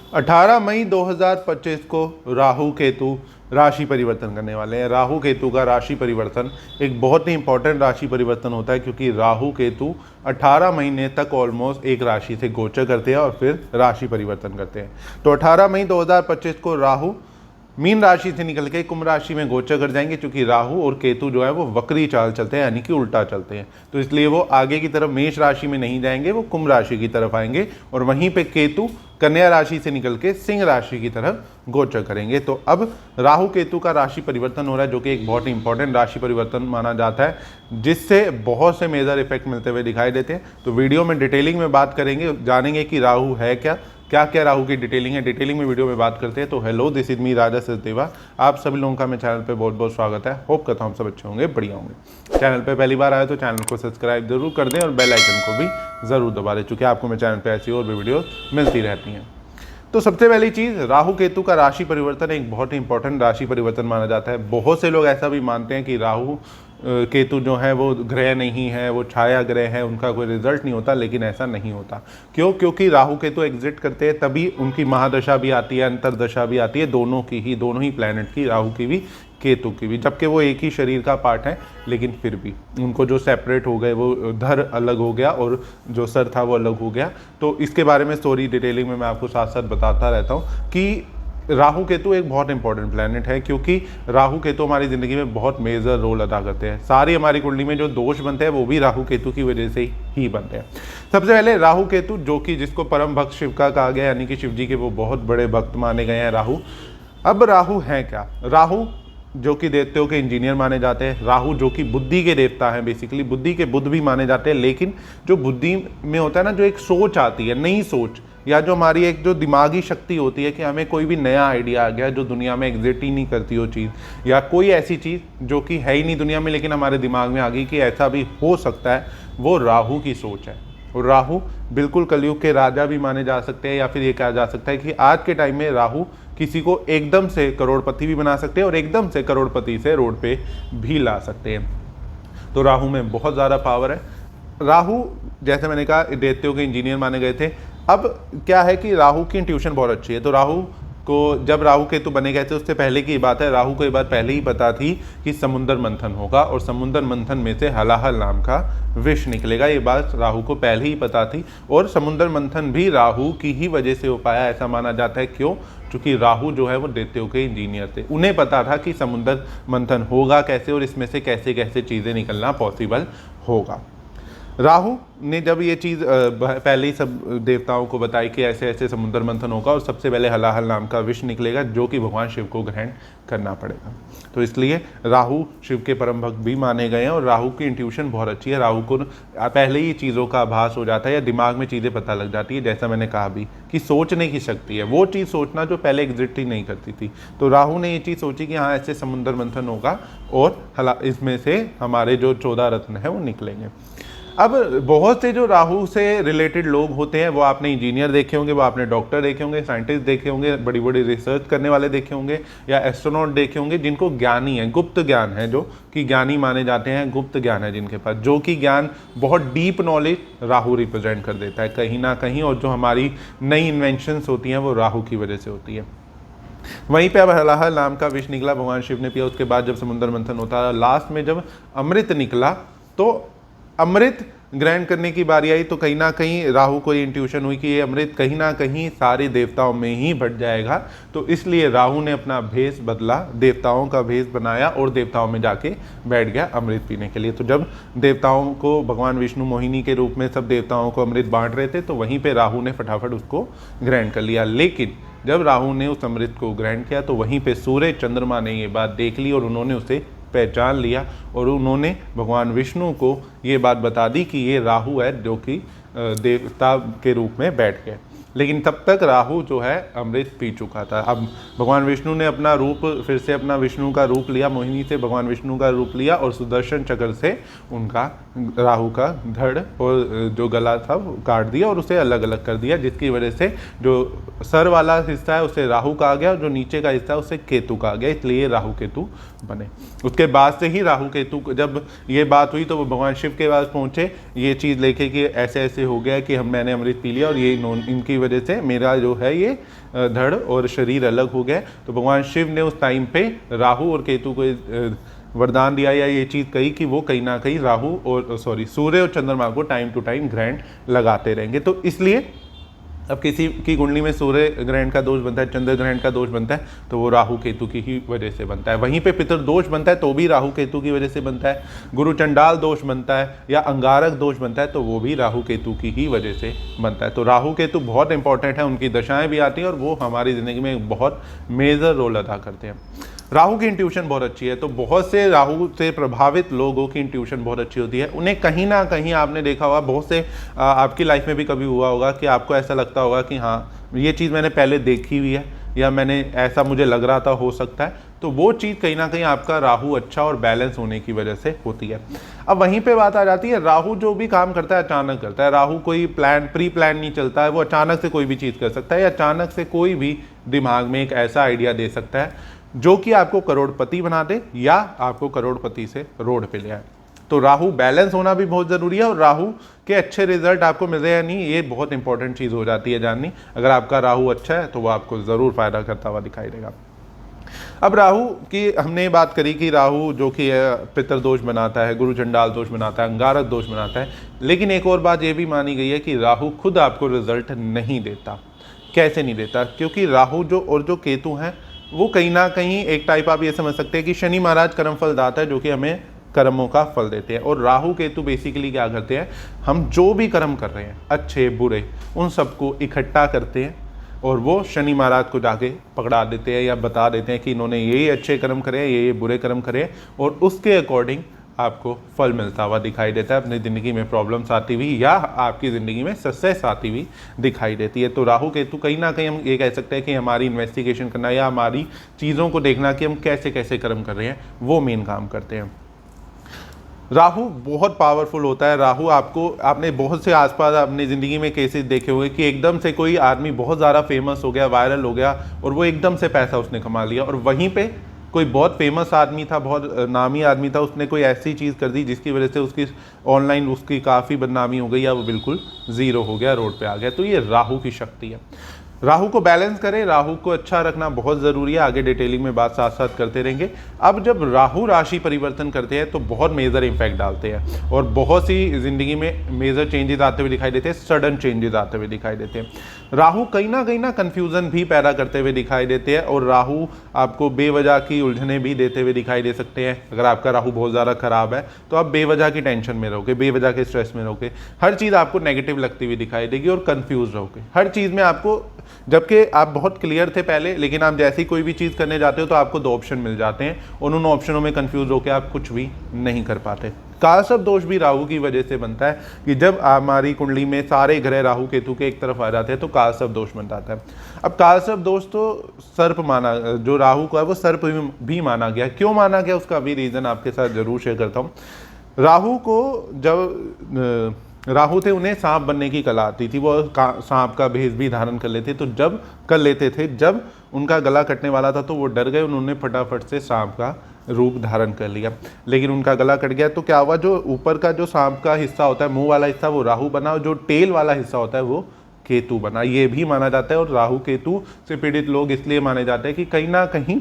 18 मई 2025 को राहु केतु राशि परिवर्तन करने वाले हैं। राहु केतु का राशि परिवर्तन एक बहुत ही इंपॉर्टेंट राशि परिवर्तन होता है, क्योंकि राहु केतु 18 महीने तक ऑलमोस्ट एक राशि से गोचर करते हैं और फिर राशि परिवर्तन करते हैं। तो 18 मई 2025 को राहु मीन राशि से निकल के कुंभ राशि में गोचर कर जाएंगे, क्योंकि राहु और केतु जो है वो वक्री चाल चलते हैं, यानी कि उल्टा चलते हैं। तो इसलिए वो आगे की तरफ मेष राशि में नहीं जाएंगे, वो कुंभ राशि की तरफ आएंगे और वहीं पे केतु कन्या राशि से निकल के सिंह राशि की तरफ गोचर करेंगे। तो अब राहु केतु का राशि परिवर्तन हो रहा है, जो कि एक बहुत ही इंपॉर्टेंट राशि परिवर्तन माना जाता है, जिससे बहुत से मेजर इफेक्ट मिलते हुए दिखाई देते हैं। तो वीडियो में डिटेलिंग में बात करेंगे, जानेंगे कि राहु है क्या क्या राहु की डिटेलिंग है। डिटेलिंग में वीडियो में बात करते हैं। तो हेलो, दिस इज मी राजा सचदेवा। आप सभी लोगों का मेरे चैनल पे बहुत बहुत स्वागत है। होप करता हूँ सब अच्छे होंगे, बढ़िया होंगे। चैनल पे पहली बार आए तो चैनल को सब्सक्राइब जरूर कर दें और बेल आइकन को भी ज़रूर दबा दें, चूँकि आपको मेरे चैनल पर ऐसी और भी वीडियो मिलती रहती हैं। तो सबसे पहली चीज़, राहु केतु का राशि परिवर्तन एक बहुत ही इंपॉर्टेंट राशि परिवर्तन माना जाता है। बहुत से लोग ऐसा भी मानते हैं कि राहु केतु जो है वो ग्रह नहीं है, वो छाया ग्रह है, उनका कोई रिजल्ट नहीं होता, लेकिन ऐसा नहीं होता। क्यों? क्योंकि राहु केतु एग्जिट करते हैं तभी उनकी महादशा भी आती है, अंतरदशा भी आती है, दोनों ही प्लैनेट की, राहु की भी केतु की भी, जबकि वो एक ही शरीर का पार्ट है, लेकिन फिर भी उनको जो सेपरेट हो गए, वो धर अलग हो गया और जो सर था वो अलग हो गया। तो इसके बारे में स्टोरी डिटेलिंग में मैं आपको साथ साथ बताता रहता हूँ कि राहु केतु एक बहुत इंपॉर्टेंट प्लैनेट है, क्योंकि राहु केतु हमारी ज़िंदगी में बहुत मेजर रोल अदा करते हैं। सारी हमारी कुंडली में जो दोष बनते हैं वो भी राहु केतु की वजह से ही बनते हैं। सबसे पहले राहु केतु, जो कि जिसको परम भक्त शिव का कहा गया, यानी कि शिव जी के वो बहुत बड़े भक्त माने गए हैं राहु। अब राहु है क्या? राहु जो कि देवताओं के इंजीनियर माने जाते हैं, राहु जो कि बुद्धि के देवता हैं, बेसिकली बुद्धि के बुद्ध भी माने जाते हैं। लेकिन जो बुद्धि में होता है ना, जो एक सोच आती है, नई सोच, या जो हमारी एक जो दिमागी शक्ति होती है कि हमें कोई भी नया आइडिया आ गया जो दुनिया में एग्जिस्ट ही नहीं करती हो चीज़, या कोई ऐसी चीज़ जो कि है ही नहीं दुनिया में, लेकिन हमारे दिमाग में आ गई कि ऐसा भी हो सकता है, वो राहु की सोच है। और राहु बिल्कुल कलयुग के राजा भी माने जा सकते हैं, या फिर ये कहा जा सकता है कि आज के टाइम में राहु किसी को एकदम से करोड़पति भी बना सकते हैं और एकदम से करोड़पति से रोड पे भी ला सकते हैं। तो राहु में बहुत ज़्यादा पावर है। राहु, जैसे मैंने कहा, देवताओं के इंजीनियर माने गए थे। अब क्या है कि राहु की इंट्यूशन बहुत अच्छी है। तो राहु को, जब राहु केतु बने गए थे उससे पहले की बात है, राहु को ये बात पहले ही पता थी कि समुद्र मंथन होगा और समुद्र मंथन में से हलाहल नाम का विष निकलेगा। ये बात राहु को पहले ही पता थी और समुद्र मंथन भी राहु की ही वजह से हो पाया, ऐसा माना जाता है। क्यों? क्योंकि राहु जो है वो देवताओं के इंजीनियर थे, उन्हें पता था कि समुद्र मंथन होगा कैसे और इसमें से कैसे कैसे चीज़ें निकलना पॉसिबल होगा। राहु ने जब ये चीज़ पहले ही सब देवताओं को बताई कि ऐसे ऐसे समुद्र मंथन होगा और सबसे पहले हलाहल नाम का विष निकलेगा, जो कि भगवान शिव को ग्रहण करना पड़ेगा। तो इसलिए राहु शिव के परम भक्त भी माने गए हैं और राहु की इंट्यूशन बहुत अच्छी है। राहु को पहले ही चीज़ों का आभास हो जाता है या दिमाग में चीज़ें पता लग जाती है। जैसा मैंने कहा भी कि सोचने की शक्ति है, वो चीज़ सोचना जो पहले एग्जिस्ट ही नहीं करती थी। तो राहु ने ये चीज़ सोची कि हाँ, ऐसे समुद्र मंथन होगा और इसमें से हमारे जो 14 रत्न है वो निकलेंगे। अब बहुत से जो राहु से रिलेटेड लोग होते हैं, वो आपने इंजीनियर देखे होंगे, वो आपने डॉक्टर देखे होंगे, साइंटिस्ट देखे होंगे, बड़ी बड़ी रिसर्च करने वाले देखे होंगे, या एस्ट्रोनॉट देखे होंगे, जिनको ज्ञानी है, गुप्त ज्ञान है, जो कि ज्ञानी माने जाते हैं, गुप्त ज्ञान है जिनके पास, जो कि ज्ञान बहुत डीप नॉलेज राहु रिप्रेजेंट कर देता है कहीं ना कहीं। और जो हमारी नई इन्वेंशंस होती हैं वो राहु की वजह से होती है। वहीं पे अब हलाहल नाम का विष निकला, भगवान शिव ने पिया। उसके बाद जब समुद्र मंथन होता है, लास्ट में जब अमृत निकला, तो अमृत ग्रहण करने की बारी आई, तो कहीं ना कहीं राहु को ये इंट्यूशन हुई कि ये अमृत कहीं ना कहीं सारे देवताओं में ही बट जाएगा। तो इसलिए राहु ने अपना भेष बदला, देवताओं का भेष बनाया और देवताओं में जाके बैठ गया अमृत पीने के लिए। तो जब देवताओं को भगवान विष्णु मोहिनी के रूप में सब देवताओं को अमृत बांट रहे थे, तो वहीं पर राहु ने फटाफट उसको ग्रहण कर लिया। लेकिन जब राहु ने उस अमृत को ग्रहण किया, तो वहीं पर सूर्य चंद्रमा ने ये बात देख ली और उन्होंने उसे पहचान लिया और उन्होंने भगवान विष्णु को ये बात बता दी कि ये राहु है, जो कि देवता के रूप में बैठ गए। लेकिन तब तक राहु जो है अमृत पी चुका था। अब भगवान विष्णु ने अपना रूप फिर से, अपना विष्णु का रूप लिया, मोहिनी से भगवान विष्णु का रूप लिया और सुदर्शन चक्र से उनका राहु का धड़ और जो गला था वो काट दिया और उसे अलग अलग कर दिया, जिसकी वजह से जो सर वाला हिस्सा है उसे राहु कहा गया और जो नीचे का हिस्सा है उसे केतु कहा गया, इसलिए राहु केतु बने। उसके बाद से ही राहु केतु, जब ये बात हुई तो वो भगवान शिव के पास पहुँचे ये चीज़ लेके कि ऐसे ऐसे हो गया कि मैंने अमृत पी लिया और ये इनकी की वजह से मेरा जो है ये धड़ और शरीर अलग हो गया। तो भगवान शिव ने उस टाइम पे राहु और केतु को वरदान दिया या ये चीज़ कही कि वो कहीं ना कहीं सूर्य और चंद्रमा को टाइम टू टाइम ग्रहण लगाते रहेंगे। तो इसलिए अब किसी की कुंडली में सूर्य ग्रहण का दोष बनता है, चंद्र ग्रहण का दोष बनता है, तो वो राहु केतु की ही वजह से बनता है। वहीं पे पितृदोष बनता है तो भी राहु केतु की वजह से बनता है। गुरु चंडाल दोष बनता है या अंगारक दोष बनता है तो वो भी राहु केतु की ही वजह से बनता है। तो राहु केतु बहुत इंपॉर्टेंट है, उनकी दशाएं भी आती हैं और वो हमारी ज़िंदगी में बहुत मेजर रोल अदा करते हैं। राहु की इंट्यूशन बहुत अच्छी है, तो बहुत से राहु से प्रभावित लोगों की इंट्यूशन बहुत अच्छी होती है। उन्हें कहीं ना कहीं आपने देखा होगा, बहुत से आपकी लाइफ में भी कभी हुआ होगा कि आपको ऐसा लगता होगा कि हाँ ये चीज़ मैंने पहले देखी हुई है या मैंने ऐसा मुझे लग रहा था, हो सकता है। तो वो चीज़ कहीं ना कहीं आपका राहु अच्छा और बैलेंस होने की वजह से होती है। अब वहीं पे बात आ जाती है, राहु जो भी काम करता है अचानक करता है। राहु कोई प्री प्लान नहीं चलता है, वो अचानक से कोई भी चीज़ कर सकता है या अचानक से कोई भी दिमाग में एक ऐसा आइडिया दे सकता है जो कि आपको करोड़पति बना दे या आपको करोड़पति से रोड पे ले आए। तो राहु बैलेंस होना भी बहुत ज़रूरी है और राहु के अच्छे रिजल्ट आपको मिल रहे हैं या नहीं, ये बहुत इंपॉर्टेंट चीज़ हो जाती है जाननी। अगर आपका राहु अच्छा है तो वो आपको ज़रूर फायदा करता हुआ दिखाई देगा। अब राहु की हमने बात करी कि राहु जो कि पितृदोष बनाता है, गुरु चंडाल दोष बनाता है, अंगारक दोष बनाता है, लेकिन एक और बात ये भी मानी गई है कि राहु खुद आपको रिजल्ट नहीं देता। कैसे नहीं देता? क्योंकि राहु जो केतु हैं वो कहीं ना कहीं एक टाइप आप ये समझ सकते हैं कि शनि महाराज कर्म फल दाता है, जो कि हमें कर्मों का फल देते हैं। और राहु केतु बेसिकली क्या करते हैं, हम जो भी कर्म कर रहे हैं अच्छे बुरे उन सबको इकट्ठा करते हैं और वो शनि महाराज को जाके पकड़ा देते हैं या बता देते हैं कि इन्होंने ये अच्छे कर्म करे, ये बुरे कर्म करे, और उसके अकॉर्डिंग आपको फल मिलता हुआ दिखाई देता है। अपनी ज़िंदगी में प्रॉब्लम्स आती हुई या आपकी ज़िंदगी में सक्सेस आती हुई दिखाई देती है। तो राहु केतु कहीं ना कहीं हम ये कह सकते हैं कि हमारी इन्वेस्टिगेशन करना या हमारी चीज़ों को देखना कि हम कैसे कैसे कर्म कर रहे हैं, वो मेन काम करते हैं। राहु बहुत पावरफुल होता है। राहु आपने बहुत से आसपास अपनी ज़िंदगी में केसेस देखे हुए कि एकदम से कोई आदमी बहुत ज़्यादा फेमस हो गया, वायरल हो गया और वो एकदम से पैसा उसने कमा लिया, और वहीं पे कोई बहुत फेमस आदमी था, बहुत नामी आदमी था, उसने कोई ऐसी चीज़ कर दी जिसकी वजह से उसकी ऑनलाइन उसकी काफ़ी बदनामी हो गई या वो बिल्कुल ज़ीरो हो गया, रोड पे आ गया। तो ये राहु की शक्ति है। राहु को बैलेंस करें, राहु को अच्छा रखना बहुत ज़रूरी है। आगे डिटेलिंग में बात साथ साथ करते रहेंगे। अब जब राहु राशि परिवर्तन करते हैं तो बहुत मेजर इम्पैक्ट डालते हैं और बहुत सी ज़िंदगी में मेजर चेंजेस आते हुए दिखाई देते हैं, सडन चेंजेस आते हुए दिखाई देते हैं। राहु कहीं ना कन्फ्यूज़न भी पैदा करते हुए दिखाई देते हैं और राहु आपको बेवजह की उलझने भी देते हुए दिखाई दे सकते हैं। अगर आपका राहु बहुत ज़्यादा खराब है तो आप बेवजह की टेंशन में रहोगे, बेवजह के स्ट्रेस में रहोगे, हर चीज़ आपको नेगेटिव लगती हुई दिखाई देगी और कन्फ्यूज रहोगे हर चीज़ में आपको। जबकि आप बहुत क्लियर थे पहले, लेकिन आप जैसी कोई भी चीज़ करने जाते हो तो आपको 2 ऑप्शन मिल जाते हैं और उन ऑप्शनों में कंफ्यूज होकर आप कुछ भी नहीं कर पाते। कालसर्प दोष भी राहु की वजह से बनता है कि जब हमारी कुंडली में सारे ग्रह राहु केतु के एक तरफ आ जाते हैं तो कालसर्प दोष बन जाता है। अब कालसर्प दोष तो सर्प माना, जो राहु का है वो सर्प भी माना गया। क्यों माना गया उसका भी रीज़न आपके साथ जरूर शेयर करता हूँ। राहु को जब राहु थे उन्हें सांप बनने की कला आती थी, वो सांप का भेष भी धारण कर लेते जब उनका गला कटने वाला था तो वो डर गए, उन्होंने फटाफट से सांप का रूप धारण कर लिया। लेकिन उनका गला कट गया तो क्या हुआ, जो ऊपर का जो सांप का हिस्सा होता है, मुंह वाला हिस्सा, वो राहु बना और जो टेल वाला हिस्सा होता है वो केतु बना। ये भी माना जाता है और राहु केतु से पीड़ित लोग इसलिए माने जाते हैं कि कहीं ना कहीं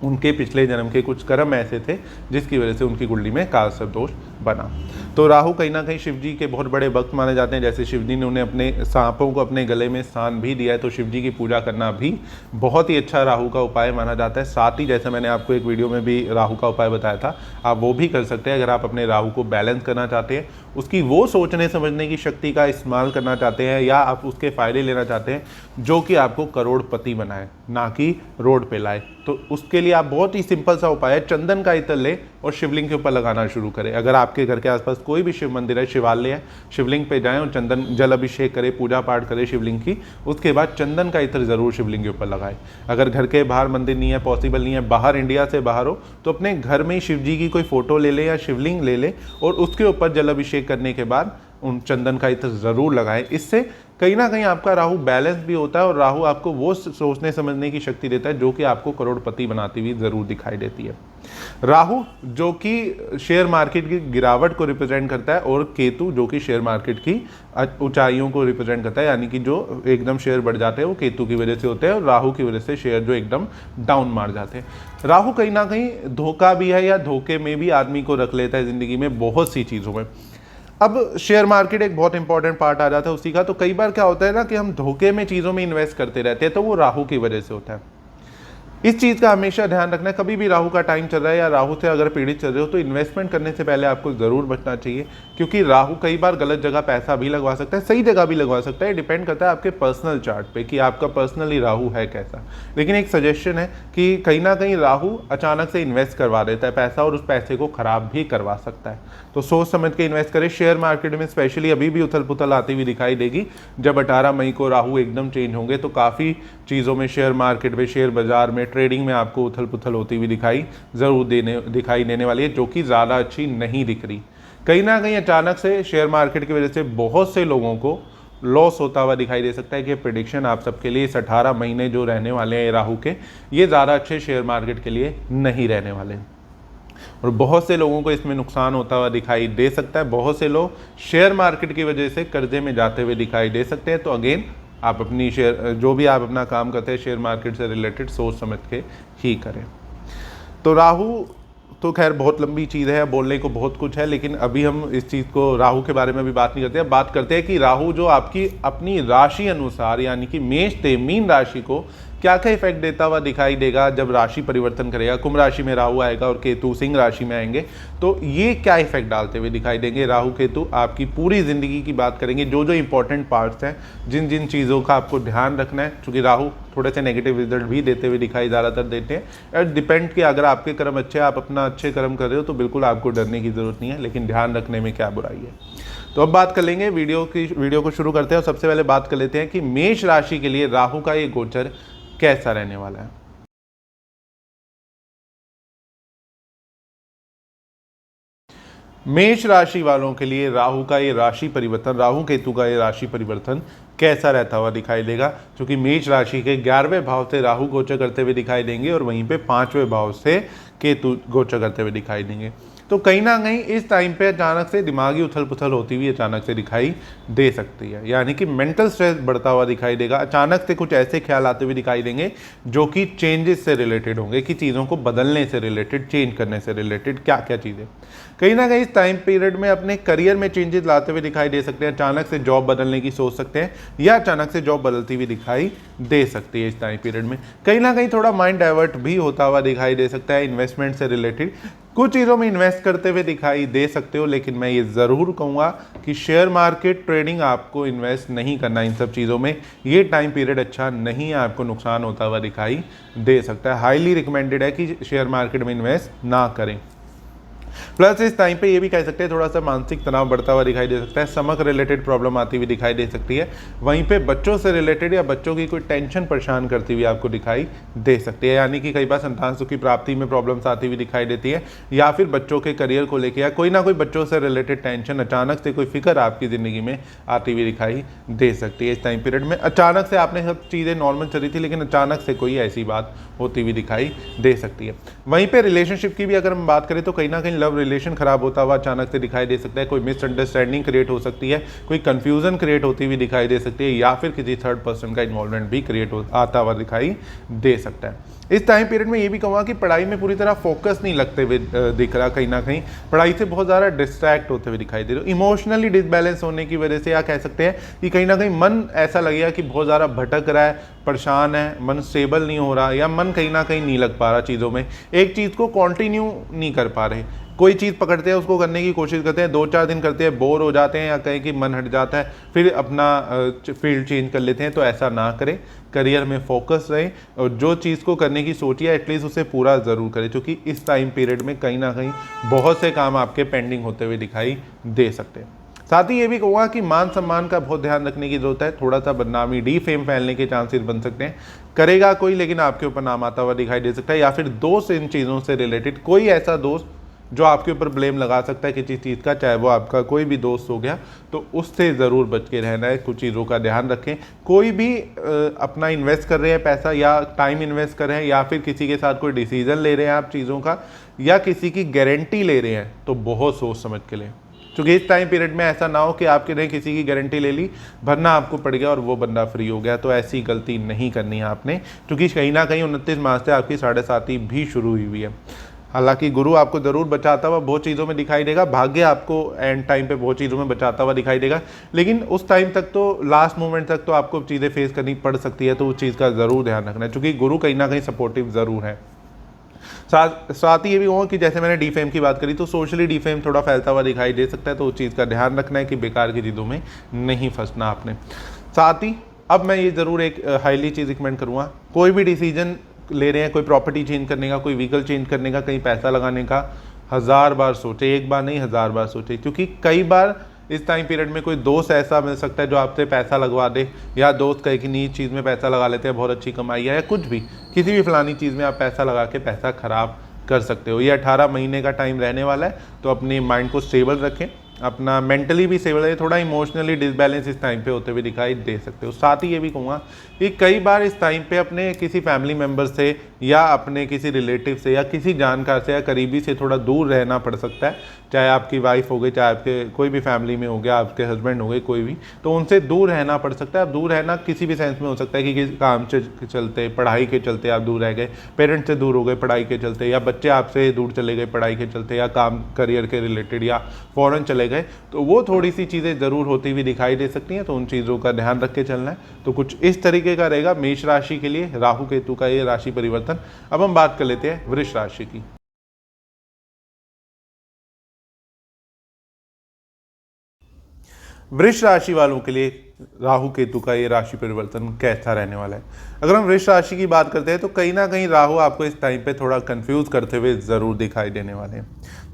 उनके पिछले जन्म के कुछ कर्म ऐसे थे जिसकी वजह से उनकी कुंडली में कालसर्प दोष बना। तो राहु कहीं ना कहीं शिव जी के बहुत बड़े भक्त माने जाते हैं। जैसे शिव जी ने उन्हें अपने सांपों को अपने गले में स्थान भी दिया है, तो शिव जी की पूजा करना भी बहुत ही अच्छा राहु का उपाय माना जाता है। साथ ही जैसे मैंने आपको एक वीडियो में भी राहु का उपाय बताया था, आप वो भी कर सकते हैं अगर आप अपने राहु को बैलेंस करना चाहते हैं, उसकी वो सोचने समझने की शक्ति का इस्तेमाल करना चाहते हैं या आप उसके फ़ायदे लेना चाहते हैं जो कि आपको करोड़पति बनाए, ना कि रोड पे लाए। तो उसके लिए आप बहुत ही सिंपल सा उपाय है, चंदन का इत्र लें और शिवलिंग के ऊपर लगाना शुरू करें। अगर आपके घर के आसपास कोई भी शिव मंदिर है, शिवालय है, शिवलिंग पे जाएं और चंदन जल अभिषेक करें, पूजा पाठ करें शिवलिंग की। उसके बाद चंदन का इत्र ज़रूर शिवलिंग के ऊपर लगाएं। अगर घर के बाहर मंदिर नहीं है, पॉसिबल नहीं है, बाहर इंडिया से बाहर हो, तो अपने घर में शिव जी की कोई फोटो ले लें या शिवलिंग ले लें और उसके ऊपर जल अभिषेक करने के बाद उन चंदन का इत्र ज़रूर लगाएं। इससे कहीं ना कहीं आपका राहु बैलेंस भी होता है और राहु आपको वो सोचने समझने की शक्ति देता है जो कि आपको करोड़पति बनाती हुई ज़रूर दिखाई देती है। राहु जो कि शेयर मार्केट की गिरावट को रिप्रेजेंट करता है और केतु जो कि शेयर मार्केट की ऊंचाइयों को रिप्रेजेंट करता है, यानी कि जो एकदम शेयर बढ़ जाते हैं वो केतु की वजह से होते हैं और राहु की वजह से शेयर जो एकदम डाउन मार जाते हैं। राहु कहीं ना कहीं धोखा भी है या धोखे में भी आदमी को रख लेता है ज़िंदगी में बहुत सी चीज़ों में। अब शेयर मार्केट एक बहुत इंपॉर्टेंट पार्ट आ जाता है उसी का। तो कई बार क्या होता है ना कि हम धोखे में चीज़ों में इन्वेस्ट करते रहते हैं, तो वो राहु की वजह से होता है। इस चीज़ का हमेशा ध्यान रखना है। कभी भी राहु का टाइम चल रहा है या राहु से अगर पीड़ित चल रहे हो तो इन्वेस्टमेंट करने से पहले आपको ज़रूर बचना चाहिए, क्योंकि राहु कई बार गलत जगह पैसा भी लगवा सकता है, सही जगह भी लगवा सकता है। डिपेंड करता है आपके पर्सनल चार्ट पे कि आपका पर्सनली राहु है कैसा। लेकिन एक सजेशन है कि कहीं ना कहीं राहु अचानक से इन्वेस्ट करवा देता है पैसा और उस पैसे को ख़राब भी करवा सकता है। तो सोच समझ के इन्वेस्ट करें। शेयर मार्केट में स्पेशली अभी भी उथल पुथल आती हुई दिखाई देगी। जब 18 मई को राहु एकदम चेंज होंगे तो काफ़ी चीज़ों में, शेयर मार्केट में, शेयर बाजार में, ट्रेडिंग में आपको उथल पुथल होती हुई दिखाई देने वाली है, जो कि ज़्यादा अच्छी नहीं दिख रही। कहीं ना कहीं अचानक से शेयर मार्केट की वजह से बहुत से लोगों को लॉस होता हुआ दिखाई दे सकता है कि प्रेडिक्शन आप सबके लिए इस 18 महीने जो रहने वाले हैं राहु के, ये ज़्यादा अच्छे शेयर मार्केट के लिए नहीं रहने वाले और बहुत से लोगों को इसमें नुकसान होता हुआ दिखाई दे सकता है। बहुत से लोग शेयर मार्केट की वजह से कर्जे में जाते हुए दिखाई दे सकते हैं। तो अगेन आप अपनी जो भी आप अपना काम करते हैं शेयर मार्केट से रिलेटेड सोच समझ के ही करें। तो राहु तो खैर बहुत लंबी चीज़ है, बोलने को बहुत कुछ है, लेकिन अभी हम इस चीज़ को, राहु के बारे में भी बात नहीं करते हैं। बात करते हैं कि राहु जो आपकी अपनी राशि अनुसार, यानी कि मेष से मीन राशि को क्या क्या इफेक्ट देता हुआ दिखाई देगा जब राशि परिवर्तन करेगा। कुंभ राशि में राहु आएगा और केतु सिंह राशि में आएंगे, तो ये क्या इफेक्ट डालते हुए दिखाई देंगे। राहु केतु आपकी पूरी ज़िंदगी की बात करेंगे, जो जो इंपॉर्टेंट पार्ट्स हैं, जिन जिन चीज़ों का आपको ध्यान रखना है, क्योंकि राहु थोड़े से नेगेटिव रिजल्ट भी देते हुए दिखाई ज़्यादातर देते हैं। इट डिपेंड कि अगर आपके कर्म अच्छे, आप अपना अच्छे कर्म कर रहे हो तो बिल्कुल आपको डरने की ज़रूरत नहीं है, लेकिन ध्यान रखने में क्या बुराई है। तो अब बात कर लेंगे, वीडियो को शुरू करते हैं और सबसे पहले बात कर लेते हैं कि मेष राशि के लिए राहु का ये गोचर कैसा रहने वाला है। मेष राशि वालों के लिए राहु का ये राशि परिवर्तन, राहु केतु का ये राशि परिवर्तन कैसा रहता हुआ दिखाई देगा, क्योंकि मेष राशि के 11वें भाव से राहु गोचर करते हुए दिखाई देंगे और वहीं पे 5वें भाव से केतु गोचर करते हुए दिखाई देंगे। तो कहीं ना कहीं इस टाइम पे अचानक से दिमागी उथल पुथल होती हुई अचानक से दिखाई दे सकती है, यानी कि मेंटल स्ट्रेस बढ़ता हुआ दिखाई देगा। अचानक से कुछ ऐसे ख्याल आते हुए दिखाई देंगे जो कि चेंजेस से रिलेटेड होंगे, कि चीज़ों को बदलने से रिलेटेड, चेंज करने से रिलेटेड क्या क्या चीज़ें। कहीं ना कहीं इस टाइम पीरियड में अपने करियर में चेंजेस लाते हुए दिखाई दे सकते हैं। अचानक से जॉब बदलने की सोच सकते हैं या अचानक से जॉब बदलती हुई दिखाई दे सकती है। इस टाइम पीरियड में कहीं ना कहीं थोड़ा माइंड डाइवर्ट भी होता हुआ दिखाई दे सकता है। इन्वेस्टमेंट से रिलेटेड कुछ चीज़ों में इन्वेस्ट करते हुए दिखाई दे सकते हो, लेकिन मैं ये ज़रूर कहूँगा कि शेयर मार्केट, ट्रेडिंग आपको इन्वेस्ट नहीं करना इन सब चीज़ों में। ये टाइम पीरियड अच्छा नहीं है, आपको नुकसान होता हुआ दिखाई दे सकता है। हाईली रिकमेंडेड है कि शेयर मार्केट में इन्वेस्ट ना करें। प्लस इस टाइम पे ये भी कह सकते हैं थोड़ा सा मानसिक तनाव बढ़ता हुआ दिखाई दे सकता है। स्टमक रिलेटेड प्रॉब्लम आती हुई दिखाई दे सकती है। वहीं पे बच्चों से रिलेटेड या बच्चों की कोई टेंशन परेशान करती हुई आपको दिखाई दे सकती है, यानी कि कई बार संतान सुख की प्राप्ति में प्रॉब्लम्स आती हुई दिखाई देती है, या फिर बच्चों के करियर को लेकर या कोई ना कोई बच्चों से रिलेटेड टेंशन, अचानक से कोई फिक्र आपकी ज़िंदगी में आती हुई दिखाई दे सकती है। इस टाइम पीरियड में अचानक से आपने सब चीज़ें नॉर्मल चली थी, लेकिन अचानक से कोई ऐसी बात होती हुई दिखाई दे सकती है। वहीं पर रिलेशनशिप की भी अगर हम बात करें तो कहीं ना कहीं लव रिलेशन खराब होता हुआ अचानक से दिखाई दे सकता है। कोई मिसअंडरस्टैंडिंग क्रिएट हो सकती है, कोई कंफ्यूजन क्रिएट होती हुई दिखाई दे सकती है, या फिर किसी थर्ड पर्सन का इन्वॉल्वमेंट भी क्रिएट आता हुआ दिखाई दे सकता है। इस टाइम पीरियड में ये भी कहूँगा कि पढ़ाई में पूरी तरह फोकस नहीं लगते हुए दिख रहा, कहीं ना कहीं पढ़ाई से बहुत ज़्यादा डिस्ट्रैक्ट होते हुए दिखाई दे रहे हो। इमोशनली डिसबैलेंस होने की वजह से या कह सकते हैं कि कहीं ना कहीं मन ऐसा लगेगा कि बहुत ज़्यादा भटक रहा है, परेशान है, मन स्टेबल नहीं हो रहा, या मन कहीं ना कहीं नहीं लग पा रहा चीज़ों में, एक चीज़ को कंटिन्यू नहीं कर पा रहे। कोई चीज़ पकड़ते हैं, उसको करने की कोशिश करते हैं, 2-4 दिन करते हैं, बोर हो जाते हैं या कहीं कि मन हट जाता है, फिर अपना फील्ड चेंज कर लेते हैं। तो ऐसा ना करें, करियर में फोकस रहे और जो चीज़ को करने की सोचिए एटलीस्ट उसे पूरा ज़रूर करें, क्योंकि इस टाइम पीरियड में कहीं ना कहीं बहुत से काम आपके पेंडिंग होते हुए दिखाई दे सकते हैं। साथ ही ये भी कहूँगा कि मान सम्मान का बहुत ध्यान रखने की जरूरत है। थोड़ा सा बदनामी, डी फेम फैलने के चांसेस बन सकते हैं। करेगा कोई, लेकिन आपके ऊपर नाम आता हुआ दिखाई दे सकता है, या फिर दोस्त इन चीज़ों से रिलेटेड, कोई ऐसा दोस्त जो आपके ऊपर ब्लेम लगा सकता है किसी चीज़ का, चाहे वो आपका कोई भी दोस्त हो गया, तो उससे ज़रूर बच के रहना है। कुछ चीज़ों का ध्यान रखें। कोई भी अपना इन्वेस्ट कर रहे हैं पैसा, या टाइम इन्वेस्ट कर रहे हैं, या फिर किसी के साथ कोई डिसीजन ले रहे हैं आप चीज़ों का, या किसी की गारंटी ले रहे हैं, तो बहुत सोच समझ के लें, क्योंकि इस टाइम पीरियड में ऐसा ना हो कि आपके ने किसी की गारंटी ले ली, भरना आपको पड़ गया और वो बंदा फ्री हो गया। तो ऐसी गलती नहीं करनी है आपने, क्योंकि कहीं ना कहीं 29 मार्च से आपकी 7.5 भी शुरू हुई है। हालांकि गुरु आपको ज़रूर बचाता हुआ बहुत चीज़ों में दिखाई देगा, भाग्य आपको एंड टाइम पे बहुत चीज़ों में बचाता हुआ दिखाई देगा, लेकिन उस टाइम तक तो, लास्ट मोमेंट तक तो आपको चीज़ें फेस करनी पड़ सकती है। तो उस चीज़ का ज़रूर ध्यान रखना है, क्योंकि गुरु कहीं ना कहीं सपोर्टिव ज़रूर है। साथ ही ये भी हुआ कि जैसे मैंने डीफेम की बात करी, तो सोशली डीफेम थोड़ा फैलता हुआ दिखाई दे सकता है। तो उस चीज़ का ध्यान रखना है कि बेकार की चीज़ों में नहीं फंसना आपने। साथ ही अब मैं ये ज़रूर एक हाईली चीज़ रिकमेंड करूँगा, कोई भी डिसीजन ले रहे हैं, कोई प्रॉपर्टी चेंज करने का, कोई व्हीकल चेंज करने का, कहीं पैसा लगाने का, 1000 बार सोचे, एक बार नहीं 1000 बार सोचे। क्योंकि कई बार इस टाइम पीरियड में कोई दोस्त ऐसा मिल सकता है जो आपसे पैसा लगवा दे, या दोस्त कहे कि नहीं चीज़ में पैसा लगा लेते हैं, बहुत अच्छी कमाई है, या कुछ भी, किसी भी फलानी चीज़ में आप पैसा लगा के पैसा ख़राब कर सकते हो। ये 18 महीने का टाइम रहने वाला है, तो अपने माइंड को स्टेबल रखें, अपना मेंटली भी स्टेबल है। थोड़ा इमोशनली डिसबैलेंस इस टाइम पे होते हुए दिखाई दे सकते हो। साथ ही ये भी कहूँगा कि कई बार इस टाइम पे अपने किसी फैमिली मेम्बर से, या अपने किसी रिलेटिव से, या किसी जानकार से या करीबी से थोड़ा दूर रहना पड़ सकता है। चाहे आपकी वाइफ हो गई, चाहे आपके कोई भी फैमिली में हो गया, आपके हस्बैंड हो गए, कोई भी, तो उनसे दूर रहना पड़ सकता है। अब दूर रहना किसी भी सेंस में हो सकता है कि किसी काम के चलते, पढ़ाई के चलते आप दूर रह गए, पेरेंट्स से दूर हो गए पढ़ाई के चलते, या बच्चे आपसे दूर चले गए पढ़ाई के चलते, या काम करियर के रिलेटेड, या फॉरेन चले गए, तो वो थोड़ी सी चीज़ें ज़रूर होती हुई दिखाई दे सकती हैं। तो उन चीज़ों का ध्यान रख के चलना है। तो कुछ इस तरीके का रहेगा मेष राशि के लिए राहु केतु का ये राशि परिवर्तन। अब हम बात कर लेते हैं वृष राशि की। वृष राशि वालों के लिए राहु केतु का ये राशि परिवर्तन कैसा रहने वाला है। अगर हम वृष राशि की बात करते हैं, तो कहीं ना कहीं राहु आपको इस टाइम पे थोड़ा कंफ्यूज करते हुए ज़रूर दिखाई देने वाले हैं।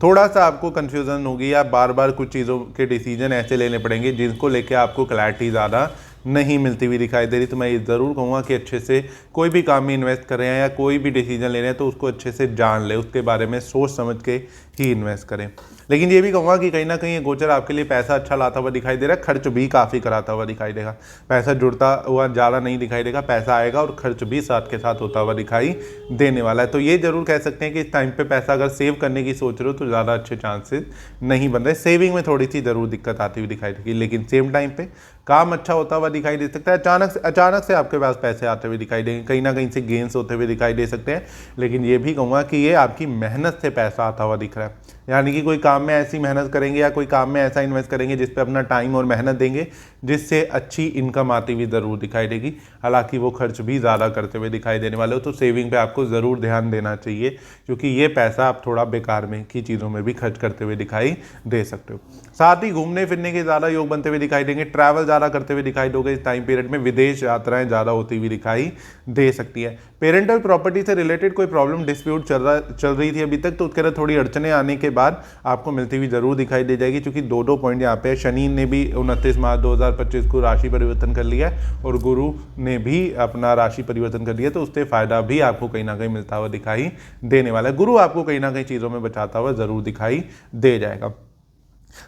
थोड़ा सा आपको कंफ्यूजन होगी, या बार बार कुछ चीज़ों के डिसीजन ऐसे लेने पड़ेंगे जिनको लेके आपको क्लैरिटी ज़्यादा नहीं मिलती हुई दिखाई दे रही। तो मैं ये ज़रूर कहूँगा कि अच्छे से कोई भी काम में इन्वेस्ट कर रहे हैं, या कोई भी डिसीजन ले रहे हैं, तो उसको अच्छे से जान ले, उसके बारे में सोच समझ के ही इन्वेस्ट करें। लेकिन ये भी कहूँगा कि कहीं ना कहीं ये गोचर आपके लिए पैसा अच्छा लाता हुआ दिखाई दे रहा है, खर्च भी काफ़ी कराता हुआ दिखाई देगा। पैसा जुड़ता हुआ ज़्यादा नहीं दिखाई देगा, पैसा आएगा और खर्च भी साथ के साथ होता हुआ दिखाई देने वाला है। तो ये जरूर कह सकते हैं कि इस टाइम पे पैसा अगर सेव करने की सोच रहे हो, तो ज़्यादा अच्छे चांसेस नहीं बन रहे। सेविंग में थोड़ी सी ज़रूर दिक्कत आती हुई दिखाई देगी, लेकिन सेम टाइम पे काम अच्छा होता हुआ दिखाई दे सकता है। अचानक से आपके पास पैसे आते हुए दिखाई देंगे, कहीं ना कहीं से गेंस होते हुए दिखाई दे सकते हैं। लेकिन ये भी कहूँगा कि ये आपकी मेहनत से पैसा आता हुआ दिख रहा है, यानी कि कोई काम में ऐसी मेहनत करेंगे, या कोई काम में ऐसा इन्वेस्ट करेंगे जिस पे अपना टाइम और मेहनत देंगे, जिससे अच्छी इनकम आती हुई ज़रूर दिखाई देगी। हालांकि वो खर्च भी ज़्यादा करते हुए दिखाई देने वाले हो, तो सेविंग पे आपको ज़रूर ध्यान देना चाहिए, क्योंकि ये पैसा आप थोड़ा बेकार में की चीज़ों में भी खर्च करते हुए दिखाई दे सकते हो। साथ ही घूमने फिरने के ज़्यादा योग बनते हुए दिखाई देंगे, ट्रैवल ज़्यादा करते हुए दिखाई दोगे। इस टाइम पीरियड में विदेश यात्राएं ज़्यादा होती हुई दिखाई दे सकती है। पेरेंटल प्रॉपर्टी से रिलेटेड कोई प्रॉब्लम डिस्प्यूट चल रही थी अभी तक, तो उसके अंदर थोड़ी अड़चने आने के बाद आपको मिलती हुई जरूर दिखाई दे जाएगी, क्योंकि दो पॉइंट यहाँ पे शनि ने भी 29 मार्च 2025 को राशि परिवर्तन कर लिया है, और गुरु ने भी अपना राशि परिवर्तन कर लिया, तो उससे फायदा भी आपको कहीं ना कहीं मिलता हुआ दिखाई देने वाला है। गुरु आपको कहीं ना कहीं चीज़ों में बचाता हुआ जरूर दिखाई दे जाएगा।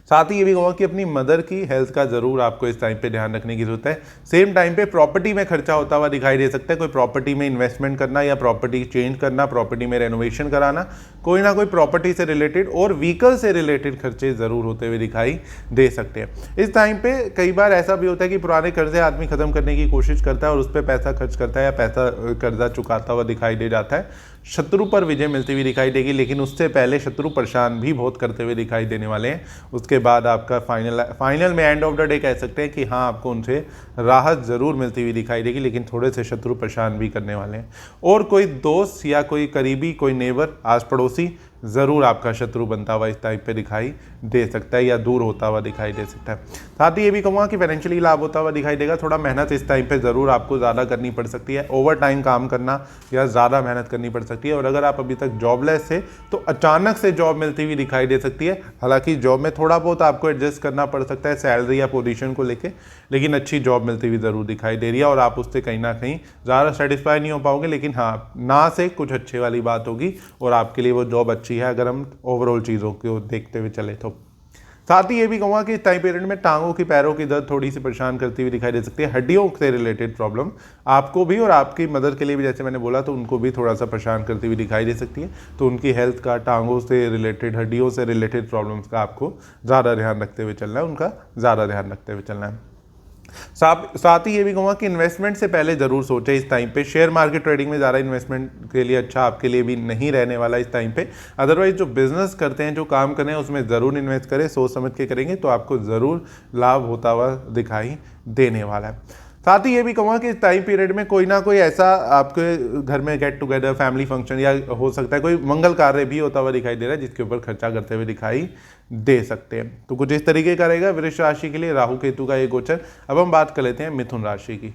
साथ ही ये भी कहूँगा कि अपनी मदर की हेल्थ का जरूर आपको इस टाइम पे ध्यान रखने की जरूरत है। सेम टाइम पे प्रॉपर्टी में खर्चा होता हुआ दिखाई दे सकता है, कोई प्रॉपर्टी में इन्वेस्टमेंट करना, या प्रॉपर्टी चेंज करना, प्रॉपर्टी में रेनोवेशन कराना, कोई ना कोई प्रॉपर्टी से रिलेटेड और व्हीकल से रिलेटेड खर्चे जरूर होते हुए दिखाई दे सकते हैं। इस टाइम पे कई बार ऐसा भी होता है कि पुराने कर्जे आदमी खत्म करने की कोशिश करता है और उस पर पैसा खर्च करता है, या पैसा कर्जा चुकाता हुआ दिखाई दे जाता है। शत्रु पर विजय मिलती हुई दिखाई देगी, लेकिन उससे पहले शत्रु परेशान भी बहुत करते हुए दिखाई देने वाले हैं। उसके बाद आपका फाइनल में एंड ऑफ द डे कह सकते हैं कि हाँ, आपको उनसे राहत जरूर मिलती हुई दिखाई देगी, लेकिन थोड़े से शत्रु परेशान भी करने वाले हैं। और कोई दोस्त या कोई करीबी, कोई नेबर, आस पड़ोसी ज़रूर आपका शत्रु बनता हुआ इस टाइप पे दिखाई दे सकता है, या दूर होता हुआ दिखाई दे सकता है। साथ ही ये भी कहूँगा कि फाइनेंशियली लाभ होता हुआ दिखाई देगा। थोड़ा मेहनत इस टाइम पे ज़रूर आपको ज़्यादा करनी पड़ सकती है, ओवर टाइम काम करना या ज़्यादा मेहनत करनी पड़ सकती है। और अगर आप अभी तक जॉबलेस थे, तो अचानक से जॉब मिलती हुई दिखाई दे सकती है। हालांकि जॉब में थोड़ा बहुत आपको एडजस्ट करना पड़ सकता है सैलरी या पोजीशन को लेके, लेकिन अच्छी जॉब मिलती हुई ज़रूर दिखाई दे रही है, और आप उससे कहीं ना कहीं ज़्यादा सेटिस्फाई नहीं हो पाओगे। लेकिन हाँ, ना से कुछ अच्छे वाली बात होगी और आपके लिए वो जॉब अच्छी अच्छी है अगर हम ओवरऑल चीज़ों को देखते हुए चले तो। साथ ही ये भी कहूँगा कि इस टाइम पीरियड में टांगों की पैरों की दर्द थोड़ी सी परेशान करती हुई दिखाई दे सकती है। हड्डियों से रिलेटेड प्रॉब्लम आपको भी और आपकी मदर के लिए भी, जैसे मैंने बोला, तो उनको भी थोड़ा सा परेशान करती हुई दिखाई दे सकती है। तो उनकी हेल्थ का, टांगों से रिलेटेड, हड्डियों से रिलेटेड प्रॉब्लम्स का आपको ज़्यादा ध्यान रखते हुए चलना है, उनका ज़्यादा ध्यान रखते हुए चलना है। साथ ही ये भी कहूँगा कि इन्वेस्टमेंट से पहले ज़रूर सोचें इस टाइम पे। शेयर मार्केट ट्रेडिंग में ज़्यादा इन्वेस्टमेंट के लिए अच्छा आपके लिए भी नहीं रहने वाला इस टाइम पे। अदरवाइज जो बिजनेस करते हैं, जो काम कर रहे हैं, उसमें ज़रूर इन्वेस्ट करें, सोच समझ के करेंगे तो आपको ज़रूर लाभ होता हुआ दिखाई देने वाला है। साथ ही ये भी कहूँगा कि इस टाइम पीरियड में कोई ना कोई ऐसा आपके घर में गेट टुगेदर, फैमिली फंक्शन, या हो सकता है कोई मंगल कार्य भी होता हुआ दिखाई दे रहा है जिसके ऊपर खर्चा करते हुए दिखाई दे सकते हैं। तो कुछ इस तरीके का रहेगा वृष राशि के लिए राहु केतु का ये गोचर। अब हम बात कर लेते हैं मिथुन राशि की।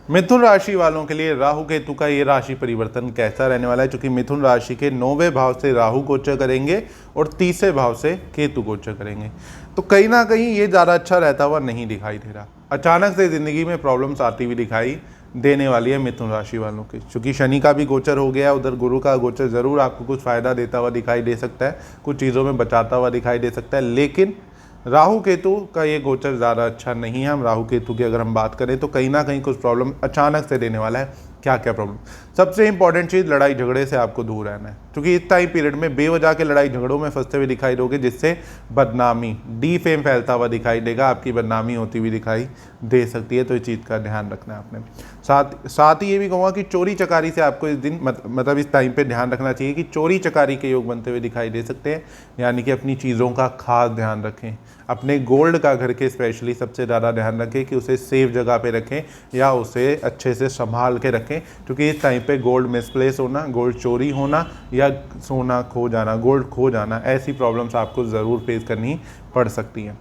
मिथुन राशि वालों के लिए राहु केतु का ये राशि परिवर्तन कैसा रहने वाला है, क्योंकि मिथुन राशि के 9वें भाव से राहु गोचर करेंगे और 30वें भाव से केतु गोचर करेंगे। तो कहीं ना कहीं ये ज़्यादा अच्छा रहता हुआ नहीं दिखाई दे रहा। अचानक से ज़िंदगी में प्रॉब्लम्स आती हुई दिखाई देने वाली है मिथुन राशि वालों की, क्योंकि शनि का भी गोचर हो गया, उधर गुरु का गोचर ज़रूर आपको कुछ फ़ायदा देता हुआ दिखाई दे सकता है, कुछ चीज़ों में बचाता हुआ दिखाई दे सकता है। लेकिन राहु केतु का ये गोचर ज़्यादा अच्छा नहीं है। हम राहु केतु की अगर हम बात करें तो कहीं ना कहीं कुछ प्रॉब्लम अचानक से देने वाला है। क्या क्या प्रॉब्लम? सबसे इंपॉर्टेंट चीज़, लड़ाई झगड़े से आपको दूर रहना है, क्योंकि इस टाइम पीरियड में बेवजह के लड़ाई झगड़ों में फंसते हुए दिखाई दोगे, जिससे बदनामी, डी फेम फैलता हुआ दिखाई देगा, आपकी बदनामी होती हुई दिखाई दे सकती है। तो इस चीज़ का ध्यान रखना है आपने। साथ ही ये भी कहूँगा कि चोरी चकारी से आपको इस दिन मतलब इस टाइम पे ध्यान रखना चाहिए कि चोरी चकारी के योग बनते हुए दिखाई दे सकते हैं। यानी कि अपनी चीज़ों का खास ध्यान रखें, अपने गोल्ड का घर के स्पेशली सबसे ज़्यादा ध्यान रखें कि उसे सेफ जगह पे रखें या उसे अच्छे से संभाल के रखें, क्योंकि इस टाइम पे गोल्ड मिसप्लेस होना, गोल्ड चोरी होना या सोना खो जाना, गोल्ड खो जाना, ऐसी प्रॉब्लम्स आपको ज़रूर फेस करनी पड़ सकती हैं।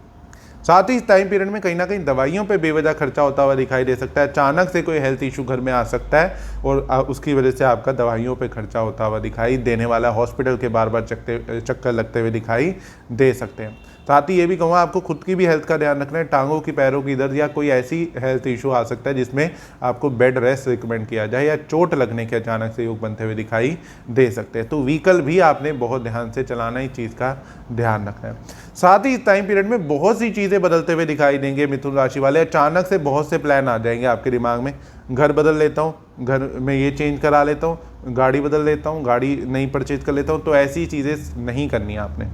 साथ ही इस टाइम पीरियड में कहीं ना कहीं दवाइयों पे बेवजह खर्चा होता हुआ दिखाई दे सकता है। अचानक से कोई हेल्थ इशू घर में आ सकता है और उसकी वजह से आपका दवाइयों पे खर्चा होता हुआ दिखाई देने वाला है। हॉस्पिटल के बार बार चक्कर लगते हुए दिखाई दे सकते हैं। साथ ही ये भी कहूँगा आपको खुद की भी हेल्थ का ध्यान रखना है। टांगों की, पैरों की दर्द या कोई ऐसी हेल्थ इशू आ सकता है जिसमें आपको बेड रेस्ट रिकमेंड किया जाए, या चोट लगने के अचानक से योग बनते हुए दिखाई दे सकते हैं। तो व्हीकल भी आपने बहुत ध्यान से चलाना, इस चीज़ का ध्यान रखना है। साथ ही इस टाइम पीरियड में बहुत सी चीज़ें बदलते हुए दिखाई देंगे मिथुन राशि वाले। अचानक से बहुत से प्लान आ जाएंगे आपके दिमाग में, घर बदल लेता हूँ, घर में ये चेंज करा लेता हूँ, गाड़ी बदल लेता हूँ, गाड़ी नई परचेज कर लेता हूँ। तो ऐसी चीज़ें नहीं करनी है आपने।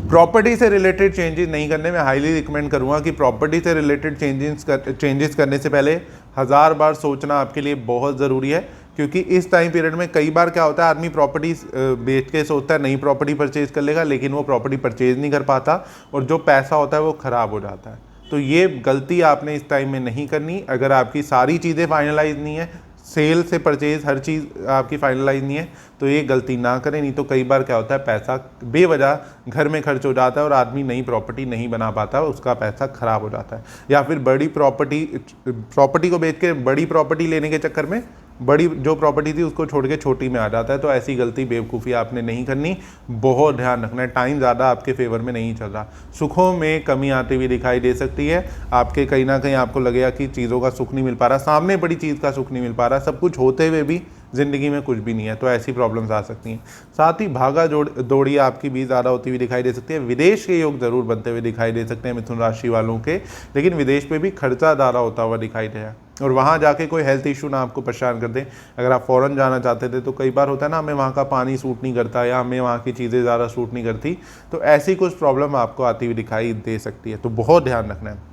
प्रॉपर्टी से रिलेटेड चेंजेस नहीं करने, मैं हाईली रिकमेंड करूंगा कि प्रॉपर्टी से रिलेटेड चेंजेस करने से पहले 1000 बार सोचना आपके लिए बहुत ज़रूरी है, क्योंकि इस टाइम पीरियड में कई बार क्या होता है, आदमी प्रॉपर्टी बेच के सोचता है नई प्रॉपर्टी परचेज कर लेगा, लेकिन वो प्रॉपर्टी परचेज नहीं कर पाता और जो पैसा होता है वो ख़राब हो जाता है। तो ये गलती आपने इस टाइम में नहीं करनी। अगर आपकी सारी चीज़ें फाइनलाइज नहीं है, सेल से परचेज हर चीज़ आपकी फाइनलाइज नहीं है, तो ये गलती ना करें। नहीं तो कई बार क्या होता है, पैसा बेवजह घर में खर्च हो जाता है और आदमी नई प्रॉपर्टी नहीं बना पाता, उसका पैसा खराब हो जाता है। या फिर बड़ी प्रॉपर्टी को बेच के बड़ी प्रॉपर्टी लेने के चक्कर में बड़ी जो प्रॉपर्टी थी उसको छोड़ के छोटी में आ जाता है। तो ऐसी गलती, बेवकूफ़ी आपने नहीं करनी। बहुत ध्यान रखना है, टाइम ज़्यादा आपके फेवर में नहीं चल रहा। सुखों में कमी आती हुई दिखाई दे सकती है आपके। कहीं ना कहीं आपको लगेगा कि चीज़ों का सुख नहीं मिल पा रहा, सामने बड़ी चीज़ का सुख नहीं मिल पा रहा, सब कुछ होते हुए भी ज़िंदगी में कुछ भी नहीं है। तो ऐसी प्रॉब्लम्स आ सकती हैं। साथ ही भागा दौड़ी आपकी भी ज़्यादा होती हुई दिखाई दे सकती है। विदेश के योग ज़रूर बनते हुए दिखाई दे सकते हैं मिथुन राशि वालों के, लेकिन विदेश पे भी खर्चा ज़्यादा होता हुआ दिखाई दे रहा है। और वहाँ जाके कोई हेल्थ इशू ना आपको परेशान कर दे। अगर आप फ़ॉरेन जाना चाहते थे तो कई बार होता है ना, हमें वहाँ का पानी सूट नहीं करता या हमें वहाँ की चीज़ें ज़्यादा सूट नहीं करती, तो ऐसी कुछ प्रॉब्लम आपको आती हुई दिखाई दे सकती है। तो बहुत ध्यान रखना है।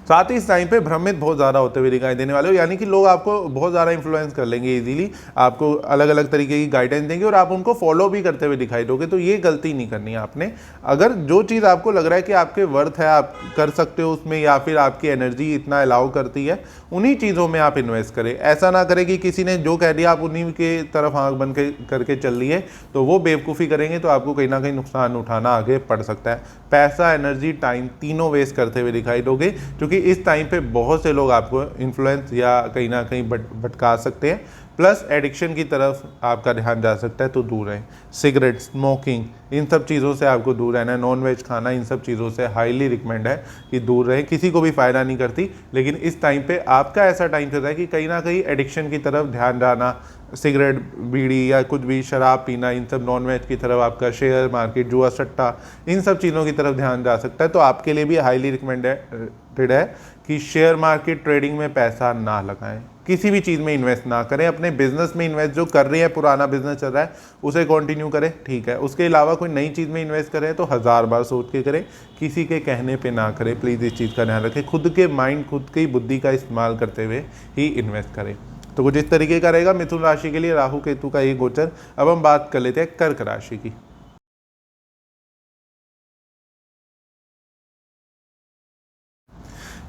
साथ ही इस टाइम पे भ्रमित बहुत ज़्यादा होते हुए दिखाई देने वाले हो, यानी कि लोग आपको बहुत ज़्यादा इन्फ्लुएंस कर लेंगे इजीली, आपको अलग अलग तरीके की गाइडेंस देंगे और आप उनको फॉलो भी करते हुए दिखाई दोगे। तो ये गलती नहीं करनी है आपने। अगर जो चीज़ आपको लग रहा है कि आपके वर्थ है, आप कर सकते हो उसमें, या फिर आपकी एनर्जी इतना अलाउ करती है, उन्हीं चीज़ों में आप इन्वेस्ट करें। ऐसा ना करें कि किसी ने जो कह दिया आप उन्हीं के तरफ आँख बंद करके चल लिए, तो वो बेवकूफ़ी करेंगे तो आपको कहीं ना कहीं नुकसान उठाना आगे पड़ सकता है। पैसा, एनर्जी, टाइम तीनों वेस्ट करते हुए दिखाई दोगे, क्योंकि इस टाइम पे बहुत से लोग आपको इन्फ्लुएंस या कहीं ना कहीं भटका सकते हैं। प्लस एडिक्शन की तरफ आपका ध्यान जा सकता है, तो दूर रहें। सिगरेट, स्मोकिंग, इन सब चीज़ों से आपको दूर रहना है। नॉन वेज खाना, इन सब चीज़ों से हाईली रिकमेंड है कि दूर रहें, किसी को भी फ़ायदा नहीं करती। लेकिन इस टाइम पे आपका ऐसा टाइम चल रहा है कि कहीं ना कहीं एडिक्शन की तरफ ध्यान जाना, सिगरेट, बीड़ी या कुछ भी शराब पीना, इन सब नॉन वेज की तरफ, आपका शेयर मार्केट, जुआ सट्टा, इन सब चीज़ों की तरफ ध्यान जा सकता है। तो आपके लिए भी हाईली रिकमेंडेड है कि शेयर मार्केट ट्रेडिंग में पैसा ना लगाएं, किसी भी चीज़ में इन्वेस्ट ना करें। अपने बिजनेस में इन्वेस्ट, जो कर रहे हैं, पुराना बिजनेस चल रहा है उसे कंटिन्यू करें, ठीक है। उसके अलावा कोई नई चीज़ में इन्वेस्ट करें तो 1000 बार सोच के करें, किसी के कहने पे ना करें। प्लीज़ इस चीज़ का ध्यान रखें, खुद के माइंड, खुद की बुद्धि का इस्तेमाल करते हुए ही इन्वेस्ट करें। तो कुछ इस तरीके का रहेगा मिथुन राशि के लिए राहु केतु का ये गोचर। अब हम बात कर लेते हैं कर्क राशि की।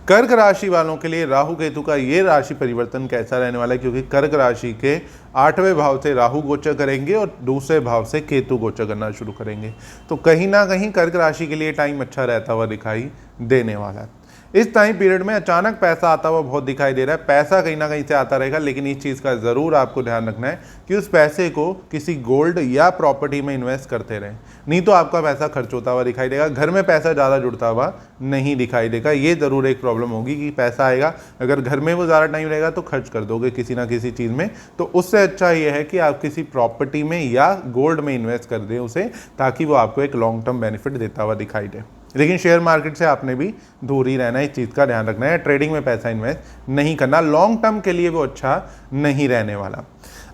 कर्क राशि वालों के लिए राहु केतु का ये राशि परिवर्तन कैसा रहने वाला है, क्योंकि कर्क राशि के 8वें भाव से राहु गोचर करेंगे और दूसरे भाव से केतु गोचर करना शुरू करेंगे। तो कहीं ना कहीं कर्क राशि के लिए टाइम अच्छा रहता हुआ दिखाई देने वाला है। इस टाइम पीरियड में अचानक पैसा आता हुआ बहुत दिखाई दे रहा है। पैसा कहीं ना कहीं से आता रहेगा, लेकिन इस चीज़ का ज़रूर आपको ध्यान रखना है कि उस पैसे को किसी गोल्ड या प्रॉपर्टी में इन्वेस्ट करते रहें, नहीं तो आपका पैसा खर्च होता हुआ दिखाई देगा। घर में पैसा ज़्यादा जुड़ता हुआ नहीं दिखाई देगा। ये ज़रूर एक प्रॉब्लम होगी कि पैसा आएगा, अगर घर में वो ज़्यादा टाइम रहेगा तो खर्च कर दोगे किसी ना किसी चीज़ में। तो उससे अच्छा ये है कि आप किसी प्रॉपर्टी में या गोल्ड में इन्वेस्ट कर दें उसे, ताकि वो आपको एक लॉन्ग टर्म बेनिफिट देता हुआ दिखाई दे। लेकिन शेयर मार्केट से आपने भी दूर ही रहना है, इस चीज़ का ध्यान रखना है। ट्रेडिंग में पैसा इन्वेस्ट नहीं करना, लॉन्ग टर्म के लिए वो अच्छा नहीं रहने वाला।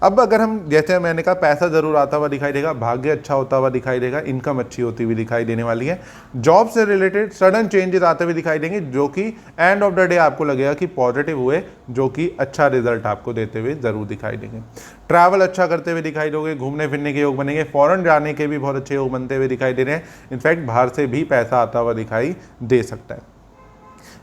अब अगर हम, जैसे मैंने कहा, पैसा ज़रूर आता हुआ दिखाई देगा, भाग्य अच्छा होता हुआ दिखाई देगा, इनकम अच्छी होती हुई दिखाई देने वाली है। जॉब से रिलेटेड सडन चेंजेस आते हुए दिखाई देंगे, जो कि एंड ऑफ द डे आपको लगेगा कि पॉजिटिव हुए, जो कि अच्छा रिजल्ट आपको देते हुए ज़रूर दिखाई देंगे। ट्रैवल अच्छा करते हुए दिखाई दोगे, घूमने फिरने के योग बनेंगे, फॉरेन जाने के भी बहुत अच्छे योग बनते हुए दिखाई दे रहे हैं। इनफैक्ट बाहर से भी पैसा आता हुआ दिखाई दे सकता है।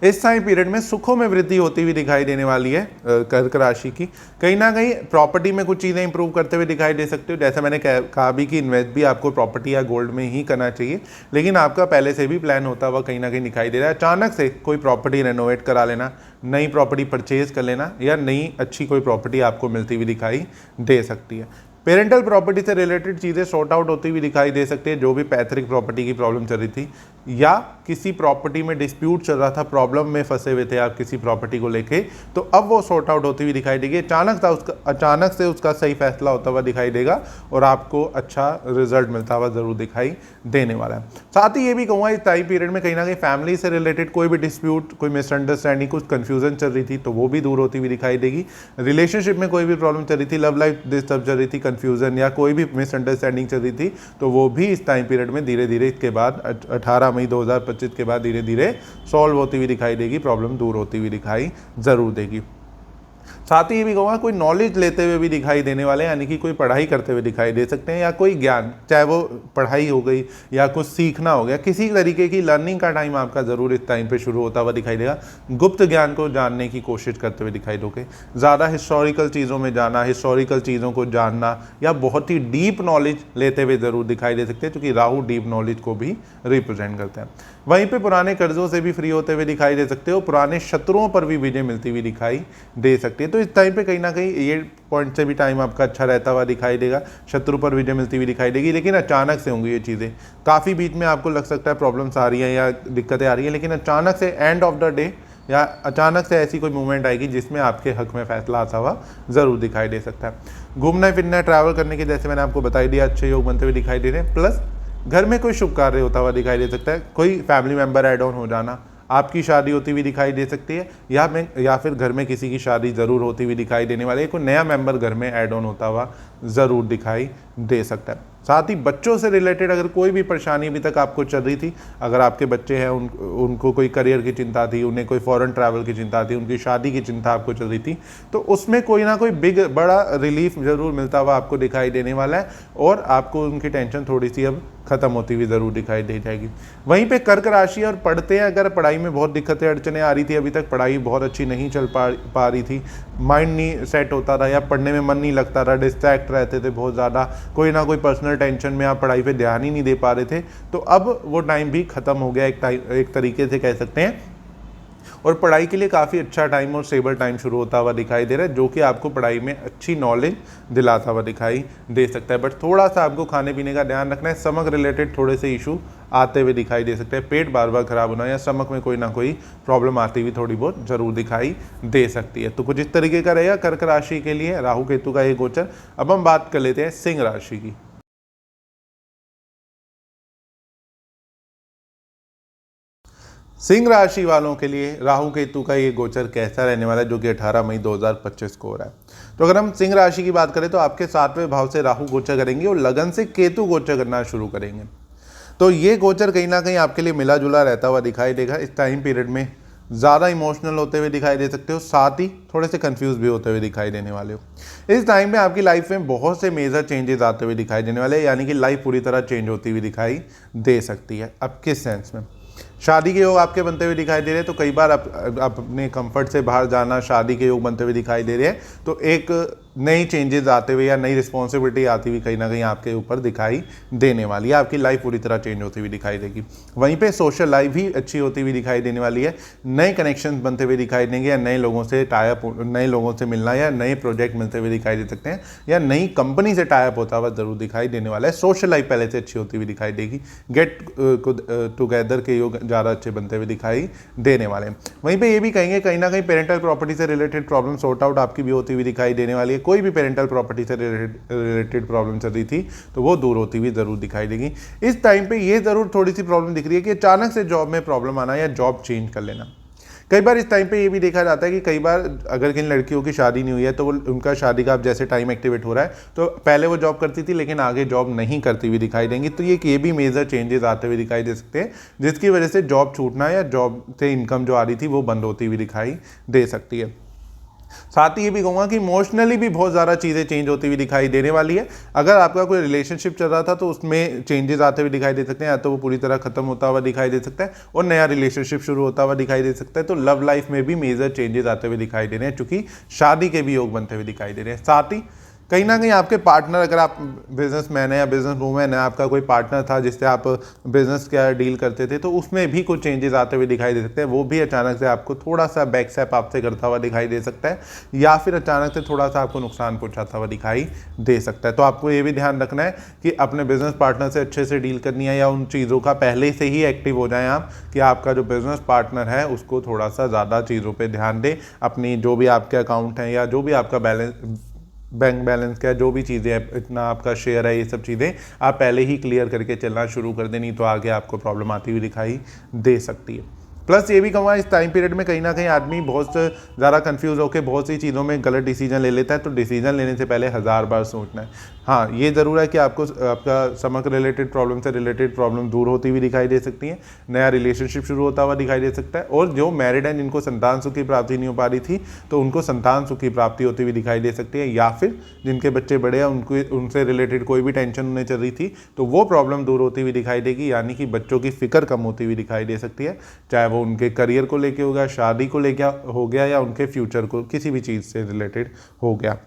इस टाइम पीरियड में सुखों में वृद्धि होती हुई दिखाई देने वाली है कर्क राशि की। कहीं ना कहीं प्रॉपर्टी में कुछ चीज़ें इंप्रूव करते हुए दिखाई दे सकते हो। जैसे मैंने कहा भी कि इन्वेस्ट भी आपको प्रॉपर्टी या गोल्ड में ही करना चाहिए, लेकिन आपका पहले से भी प्लान होता हुआ कहीं ना कहीं दिखाई दे रहा है। अचानक से कोई प्रॉपर्टी रेनोवेट करा लेना, नई प्रॉपर्टी परचेज कर लेना, या नई अच्छी कोई प्रॉपर्टी आपको मिलती हुई दिखाई दे सकती है। पेरेंटल प्रॉपर्टी से रिलेटेड चीज़ें सॉर्ट आउट होती हुई दिखाई दे सकती है। जो भी पैतृक प्रॉपर्टी की प्रॉब्लम चल रही थी, या किसी प्रॉपर्टी में डिस्प्यूट चल रहा था, प्रॉब्लम में फंसे हुए थे आप किसी प्रॉपर्टी को लेके, तो अब वो सॉर्ट आउट होती हुई दिखाई देगी। अचानक से उसका सही फैसला होता हुआ दिखाई देगा और आपको अच्छा रिजल्ट मिलता हुआ ज़रूर दिखाई देने वाला है। साथ ही ये भी कहूँगा, इस टाइम पीरियड में कहीं ना कहीं फैमिली से रिलेटेड कोई भी डिस्प्यूट, कोई मिसअंडरस्टैंडिंग, कुछ कन्फ्यूजन चल रही थी, तो वो भी दूर होती हुई दिखाई देगी। रिलेशनशिप में कोई भी प्रॉब्लम चल रही थी, लव लाइफ डिस्टर्ब चल रही थी, कन्फ्यूजन या कोई भी मिसअंडरस्टैंडिंग चल रही थी, तो वो भी इस टाइम पीरियड में धीरे धीरे इसके बाद 18 मई 2025 के बाद धीरे धीरे सॉल्व होती हुई दिखाई देगी, प्रॉब्लम दूर होती हुई दिखाई जरूर देगी। साथ ही ये भी कहूँगा, कोई नॉलेज लेते हुए भी दिखाई देने वाले हैं, यानी कि कोई पढ़ाई करते हुए दिखाई दे सकते हैं, या कोई ज्ञान, चाहे वो पढ़ाई हो गई या कुछ सीखना हो गया, किसी तरीके की लर्निंग का टाइम आपका ज़रूर इस टाइम पे शुरू होता हुआ दिखाई देगा। गुप्त ज्ञान को जानने की कोशिश करते हुए दिखाई दोगे। ज़्यादा हिस्टोरिकल चीज़ों में जाना, हिस्टोरिकल चीज़ों को जानना, या बहुत ही डीप नॉलेज लेते हुए ज़रूर दिखाई दे सकते हैं, क्योंकि राहु डीप नॉलेज को भी रिप्रेजेंट करते हैं। वहीं पे पुराने कर्जों से भी फ्री होते हुए दिखाई दे सकते हो, पुराने शत्रुओं पर भी विजय मिलती हुई दिखाई दे सकती है। तो इस टाइम पे कहीं ना कहीं ये पॉइंट से भी टाइम आपका अच्छा रहता हुआ दिखाई देगा, शत्रु पर विजय मिलती हुई दिखाई देगी, लेकिन अचानक से होंगी ये चीज़ें। काफ़ी बीच में आपको लग सकता है प्रॉब्लम्स आ रही हैं या दिक्कतें आ रही हैं, लेकिन अचानक से एंड ऑफ द डे या अचानक से ऐसी कोई मूवमेंट आएगी जिसमें आपके हक में फैसला आता हुआ ज़रूर दिखाई दे सकता है। घूमना फिरना, ट्रैवल करने के, जैसे मैंने आपको बताई दिया, अच्छे योग बनते हुए दिखाई दे रहे हैं। प्लस घर में कोई शुभ कार्य होता हुआ दिखाई दे सकता है, कोई फैमिली मेम्बर एड ऑन हो जाना, आपकी शादी होती हुई दिखाई दे सकती है, या फिर घर में किसी की शादी ज़रूर होती हुई दिखाई देने वाली है। कोई नया मेंबर घर में ऐड ऑन होता हुआ ज़रूर दिखाई दे सकता है। साथ ही बच्चों से रिलेटेड अगर कोई भी परेशानी अभी तक आपको चल रही थी, अगर आपके बच्चे हैं, उनको कोई करियर की चिंता थी, उन्हें कोई फॉरेन ट्रैवल की चिंता थी, उनकी शादी की चिंता आपको चल रही थी, तो उसमें कोई ना कोई बड़ा रिलीफ ज़रूर मिलता हुआ आपको दिखाई देने वाला है, और आपको उनकी टेंशन थोड़ी सी अब खत्म होती हुई ज़रूर दिखाई दे जाएगी। वहीं पे कर्क राशि और पढ़ते हैं, अगर पढ़ाई में बहुत दिक्कतें अड़चने आ रही थी, अभी तक पढ़ाई बहुत अच्छी नहीं चल पा रही थी, माइंड नहीं सेट होता था या पढ़ने में मन नहीं लगता था, डिस्ट्रैक्ट रहते थे बहुत ज़्यादा, कोई ना कोई पर्सनल टेंशन में आप पढ़ाई पे ध्यान ही नहीं दे पा रहे थे, तो अब वो टाइम भी ख़त्म हो गया एक तरीके से कह सकते हैं। और पढ़ाई के लिए काफ़ी अच्छा टाइम और स्टेबल टाइम शुरू होता हुआ दिखाई दे रहा है, जो कि आपको पढ़ाई में अच्छी नॉलेज दिलाता हुआ दिखाई दे सकता है। बट थोड़ा सा आपको खाने पीने का ध्यान रखना है, स्टमक रिलेटेड थोड़े से इशू आते हुए दिखाई दे सकते हैं। पेट बार बार खराब होना या स्टमक में कोई ना कोई प्रॉब्लम आती हुई थोड़ी बहुत जरूर दिखाई दे सकती है। तो कुछ इस तरीके का रहेगा कर्क राशि के लिए राहु केतु का ये गोचर। अब हम बात कर लेते हैं सिंह राशि की। सिंह राशि वालों के लिए राहु केतु का ये गोचर कैसा रहने वाला है, जो कि 18 मई 2025 को हो रहा है। तो अगर हम सिंह राशि की बात करें तो आपके 7वें भाव से राहु गोचर करेंगे और लगन से केतु गोचर करना शुरू करेंगे। तो ये गोचर कहीं ना कहीं आपके लिए मिला जुला रहता हुआ दिखाई देगा। इस टाइम पीरियड में ज़्यादा इमोशनल होते हुए दिखाई दे सकते हो, साथ ही थोड़े से कंफ्यूज भी होते हुए दिखाई देने वाले हो। इस टाइम में आपकी लाइफ में बहुत से मेजर चेंजेस आते हुए दिखाई देने वाले हैं, यानी कि लाइफ पूरी तरह चेंज होती हुई दिखाई दे सकती है। अब किस सेंस में? शादी के योग आपके बनते हुए दिखाई दे रहे हैं, तो कई बार अपने कंफर्ट से बाहर जाना, शादी के योग बनते हुए दिखाई दे रहे हैं, तो एक नई चेंजेस आते हुए या नई रिस्पॉन्सिबिलिटी आती हुई कहीं ना कहीं आपके ऊपर दिखाई देने वाली है। आपकी लाइफ पूरी तरह चेंज होती हुई दिखाई देगी। वहीं पे सोशल लाइफ भी अच्छी होती हुई दिखाई देने वाली है। नए कनेक्शंस बनते हुए दिखाई देंगे या नए लोगों से टाइप, नए लोगों से मिलना या नए प्रोजेक्ट मिलते हुए दिखाई दे सकते हैं या नई कंपनी से टाइप होता हुआ जरूर दिखाई देने वाला है। सोशल लाइफ पहले से अच्छी होती हुई दिखाई देगी। गेट टुगेदर के योग ज़्यादा अच्छे बनते हुए दिखाई देने वाले हैं। वहीं पे ये भी कहेंगे कहीं ना कहीं पेरेंटल प्रॉपर्टी से रिलेटेड प्रॉब्लम सॉर्ट आउट आपकी भी होती हुई दिखाई देने वाली है। कोई भी पेरेंटल प्रॉपर्टी से रिलेटेड प्रॉब्लम चल रही थी तो वो दूर होती हुई जरूर दिखाई देगी। इस टाइम पे ये जरूर थोड़ी सी प्रॉब्लम दिख रही है कि अचानक से जॉब में प्रॉब्लम आना या जॉब चेंज कर लेना। कई बार इस टाइम पे ये भी देखा जाता है कि कई बार अगर किन लड़कियों की शादी नहीं हुई है तो वो उनका शादी का अब जैसे टाइम एक्टिवेट हो रहा है, तो पहले वो जॉब करती थी लेकिन आगे जॉब नहीं करती हुई दिखाई देंगी। तो ये भी मेजर चेंजेस आते हुए दिखाई दे सकते हैं, जिसकी वजह से जॉब छूटना या जॉब से इनकम जो आ रही थी वो बंद होती हुई दिखाई दे सकती है। साथ ही ये भी कहूँगा कि इमोशनली भी बहुत ज़्यादा चीज़ें चेंज होती हुई दिखाई देने वाली है। अगर आपका कोई रिलेशनशिप चल रहा था तो उसमें चेंजेस आते हुए दिखाई दे सकते हैं, या तो वो पूरी तरह खत्म होता हुआ दिखाई दे सकता है और नया रिलेशनशिप शुरू होता हुआ दिखाई दे सकता है। तो लव लाइफ में भी मेजर चेंजेस आते हुए दिखाई दे रहे हैं, चूंकि शादी के भी योग बनते हुए दिखाई दे रहे हैं। साथ ही कहीं ना कहीं आपके पार्टनर, अगर आप बिजनेसमैन है या बिजनेस वूमेन है, आपका कोई पार्टनर था जिससे आप बिजनेस क्या डील करते थे, तो उसमें भी कुछ चेंजेस आते हुए दिखाई दे सकते हैं। वो भी अचानक से आपको थोड़ा सा बैक स्टेप आपसे करता हुआ दिखाई दे सकता है, या फिर अचानक से थोड़ा सा आपको नुकसान पहुंचाता हुआ दिखाई दे सकता है। तो आपको ये भी ध्यान रखना है कि अपने बिजनेस पार्टनर से अच्छे से डील करनी है, या उन चीज़ों का पहले से ही एक्टिव हो जाएं आप, कि आपका जो बिजनेस पार्टनर है उसको थोड़ा सा ज़्यादा चीज़ों पर ध्यान दें। अपनी जो भी आपके अकाउंट हैं या जो भी आपका बैंक बैलेंस क्या, जो भी चीज़ें हैं, इतना आपका शेयर है, ये सब चीज़ें आप पहले ही क्लियर करके चलना शुरू कर दें, नहीं तो आगे आपको प्रॉब्लम आती हुई दिखाई दे सकती है। प्लस ये भी कहूँगा इस टाइम पीरियड में कहीं ना कहीं आदमी बहुत ज़्यादा कंफ्यूज होकर बहुत सी चीज़ों में गलत डिसीजन ले लेता है, तो डिसीजन लेने से पहले 1000 बार सोचना है। हाँ, ये ज़रूर है कि आपको आपका स्टमक रिलेटेड प्रॉब्लम से रिलेटेड प्रॉब्लम दूर होती हुई दिखाई दे सकती है, नया रिलेशनशिप शुरू होता हुआ दिखाई दे सकता है, और जो मैरिड हैं जिनको संतान सुख की प्राप्ति नहीं हो पा रही थी तो उनको संतान सुख की प्राप्ति होती हुई दिखाई दे सकती है, या फिर जिनके बच्चे बड़े हैं उनको उनसे रिलेटेड कोई भी टेंशन उन्हें चल रही थी तो वो प्रॉब्लम दूर होती हुई दिखाई देगी, यानी कि बच्चों की फिक्र कम होती हुई दिखाई दे सकती है, चाहे वो उनके करियर को लेके होगा, शादी को लेके हो गया, या उनके फ्यूचर को किसी भी चीज़ से रिलेटेड हो गया।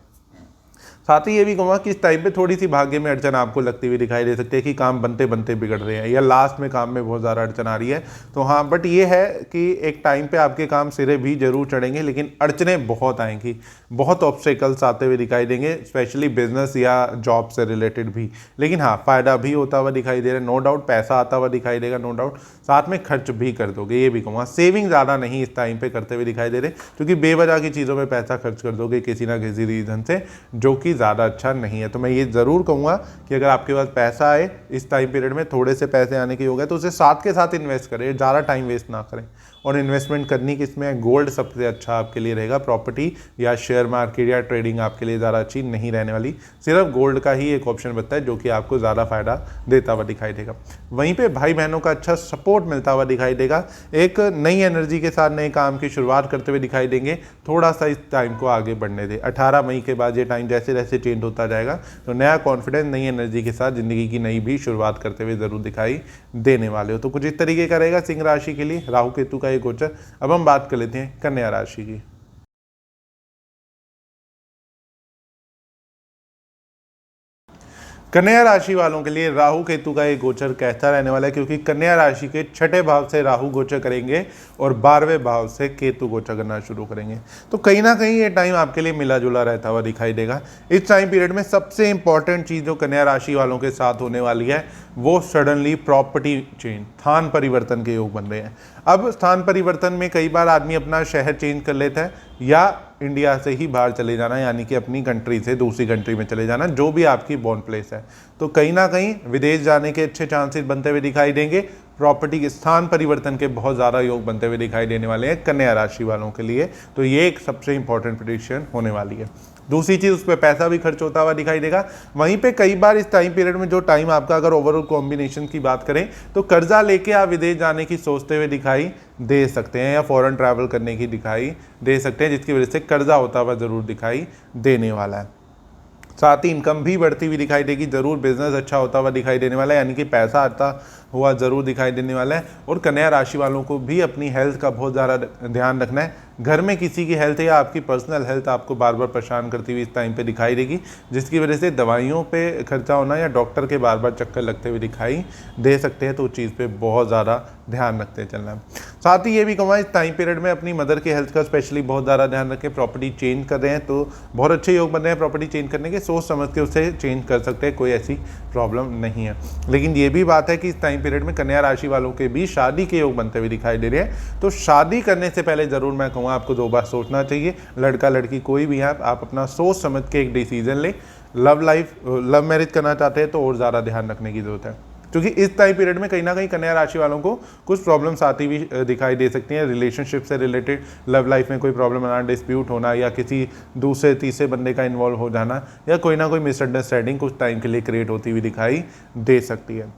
साथ ही ये भी कहूँगा कि इस टाइम पे थोड़ी सी भाग्य में अड़चन आपको लगती हुई दिखाई दे सकती है कि काम बनते बनते बिगड़ रहे हैं या लास्ट में काम में बहुत ज़्यादा अड़चन आ रही है। तो हाँ, बट ये है कि एक टाइम पे आपके काम सिरे भी जरूर चढ़ेंगे, लेकिन अड़चनें बहुत आएंगी, बहुत ऑब्स्टेकल्स आते हुए दिखाई देंगे, स्पेशली बिजनेस या जॉब से रिलेटेड भी। लेकिन हाँ, फ़ायदा भी होता हुआ दिखाई दे रहा है, नो डाउट पैसा आता हुआ दिखाई देगा, नो डाउट साथ में खर्च भी कर दोगे। ये भी कहूँगा सेविंग ज़्यादा नहीं इस टाइम पे करते हुए दिखाई दे रहे, क्योंकि बेवजह की चीज़ों में पैसा खर्च कर दोगे किसी ना किसी रीज़न से, जो कि ज़्यादा अच्छा नहीं है। तो मैं ये ज़रूर कहूँगा कि अगर आपके पास पैसा आए इस टाइम पीरियड में, थोड़े से पैसे आने के योग है, तो उसे साथ के साथ इन्वेस्ट करें, ज़्यादा टाइम वेस्ट ना करें। और इन्वेस्टमेंट करनी किस में है? गोल्ड सबसे अच्छा आपके लिए रहेगा, प्रॉपर्टी या शेयर मार्केट या ट्रेडिंग आपके लिए ज़्यादा अच्छी नहीं रहने वाली। सिर्फ गोल्ड का ही एक ऑप्शन बनता है जो कि आपको ज़्यादा फायदा देता हुआ दिखाई देगा। वहीं पे भाई बहनों का अच्छा सपोर्ट मिलता हुआ दिखाई देगा, एक नई एनर्जी के साथ नए काम की शुरुआत करते हुए दिखाई देंगे। थोड़ा सा इस टाइम को आगे बढ़ने दें, 18 मई के बाद ये टाइम जैसे जैसे चेंज होता जाएगा तो नया कॉन्फिडेंस, नई एनर्जी के साथ ज़िंदगी की नई भी शुरुआत करते हुए ज़रूर दिखाई देने वाले हो। तो कुछ इस तरीके का रहेगा सिंह राशि के लिए राहु केतु का गोचर। अब हम बात कर लेते हैं कन्या राशि की। कन्या राशि वालों के लिए राहु केतु का ये गोचर कैसा रहने वाला है, क्योंकि कन्या राशि के छठे भाव से राहु गोचर करेंगे और 12वें भाव से केतु गोचर करना शुरू करेंगे। तो कहीं ना कहीं ये टाइम आपके लिए मिला जुला रहता हुआ दिखाई देगा। इस टाइम पीरियड में सबसे इंपॉर्टेंट चीज़ जो कन्या राशि वालों के साथ होने वाली है वो सडनली प्रॉपर्टी चेंज, स्थान परिवर्तन के योग बन रहे हैं। अब स्थान परिवर्तन में कई बार आदमी अपना शहर चेंज कर लेता है या इंडिया से ही बाहर चले जाना, यानी कि अपनी कंट्री से दूसरी कंट्री में चले जाना, जो भी आपकी बॉर्न प्लेस है। तो कहीं ना कहीं विदेश जाने के अच्छे चांसेस बनते हुए दिखाई देंगे। प्रॉपर्टी के स्थान परिवर्तन के बहुत ज़्यादा योग बनते हुए दिखाई देने वाले हैं कन्या राशि वालों के लिए। तो ये एक सबसे इंपॉर्टेंट प्रेडिक्शन होने वाली है। दूसरी चीज़, उस पर पैसा भी खर्च होता हुआ दिखाई देगा। वहीं पे कई बार इस टाइम पीरियड में जो टाइम आपका अगर ओवरऑल कॉम्बिनेशन की बात करें तो कर्जा लेके आप विदेश जाने की सोचते हुए दिखाई दे सकते हैं या फॉरेन ट्रैवल करने की दिखाई दे सकते हैं, जिसकी वजह से कर्जा होता हुआ ज़रूर दिखाई देने वाला है। साथ ही इनकम भी बढ़ती हुई दिखाई देगी, ज़रूर बिजनेस अच्छा होता हुआ दिखाई देने वाला है, यानी कि पैसा आता हुआ ज़रूर दिखाई देने वाला है। और कन्या राशि वालों को भी अपनी हेल्थ का बहुत ज़्यादा ध्यान रखना है। घर में किसी की हेल्थ या आपकी पर्सनल हेल्थ आपको बार बार परेशान करती हुई इस टाइम पे दिखाई देगी, जिसकी वजह से दवाइयों पे खर्चा होना या डॉक्टर के बार बार चक्कर लगते हुए दिखाई दे सकते हैं। तो उस चीज़ पे बहुत ज़्यादा ध्यान रखते चलना है। साथ ही ये भी कहूँगा इस टाइम पीरियड में अपनी मदर की हेल्थ का स्पेशली बहुत ज़्यादा ध्यान रखें। प्रॉपर्टी चेंज कर रहे हैं तो बहुत अच्छे योग बन रहे हैं प्रॉपर्टी चेंज करने के, सोच समझ के उसे चेंज कर सकते हैं, कोई ऐसी प्रॉब्लम नहीं है। लेकिन ये भी बात है कि इस टाइम पीरियड में कन्या राशि वालों के भी शादी के योग बनते हुए दिखाई दे रहे हैं। तो शादी करने से पहले ज़रूर मैं कहूँगा आपको 2 बार सोचना चाहिए। लड़का लड़की कोई भी है, आप अपना सोच समझ के एक डिसीजन लें। लव मैरिज करना चाहते हैं तो और ज़्यादा ध्यान रखने की ज़रूरत है, क्योंकि इस टाइम पीरियड में कहीं ना कहीं कन्या राशि वालों को कुछ प्रॉब्लम्स आती हुई दिखाई दे सकती हैं। रिलेशनशिप से रिलेटेड, लव लाइफ में कोई प्रॉब्लम आना, डिस्प्यूट होना या किसी दूसरे तीसरे बंदे का इन्वॉल्व हो जाना या कोई ना कोई मिसअंडरस्टैंडिंग कुछ टाइम के लिए क्रिएट होती हुई दिखाई दे सकती है।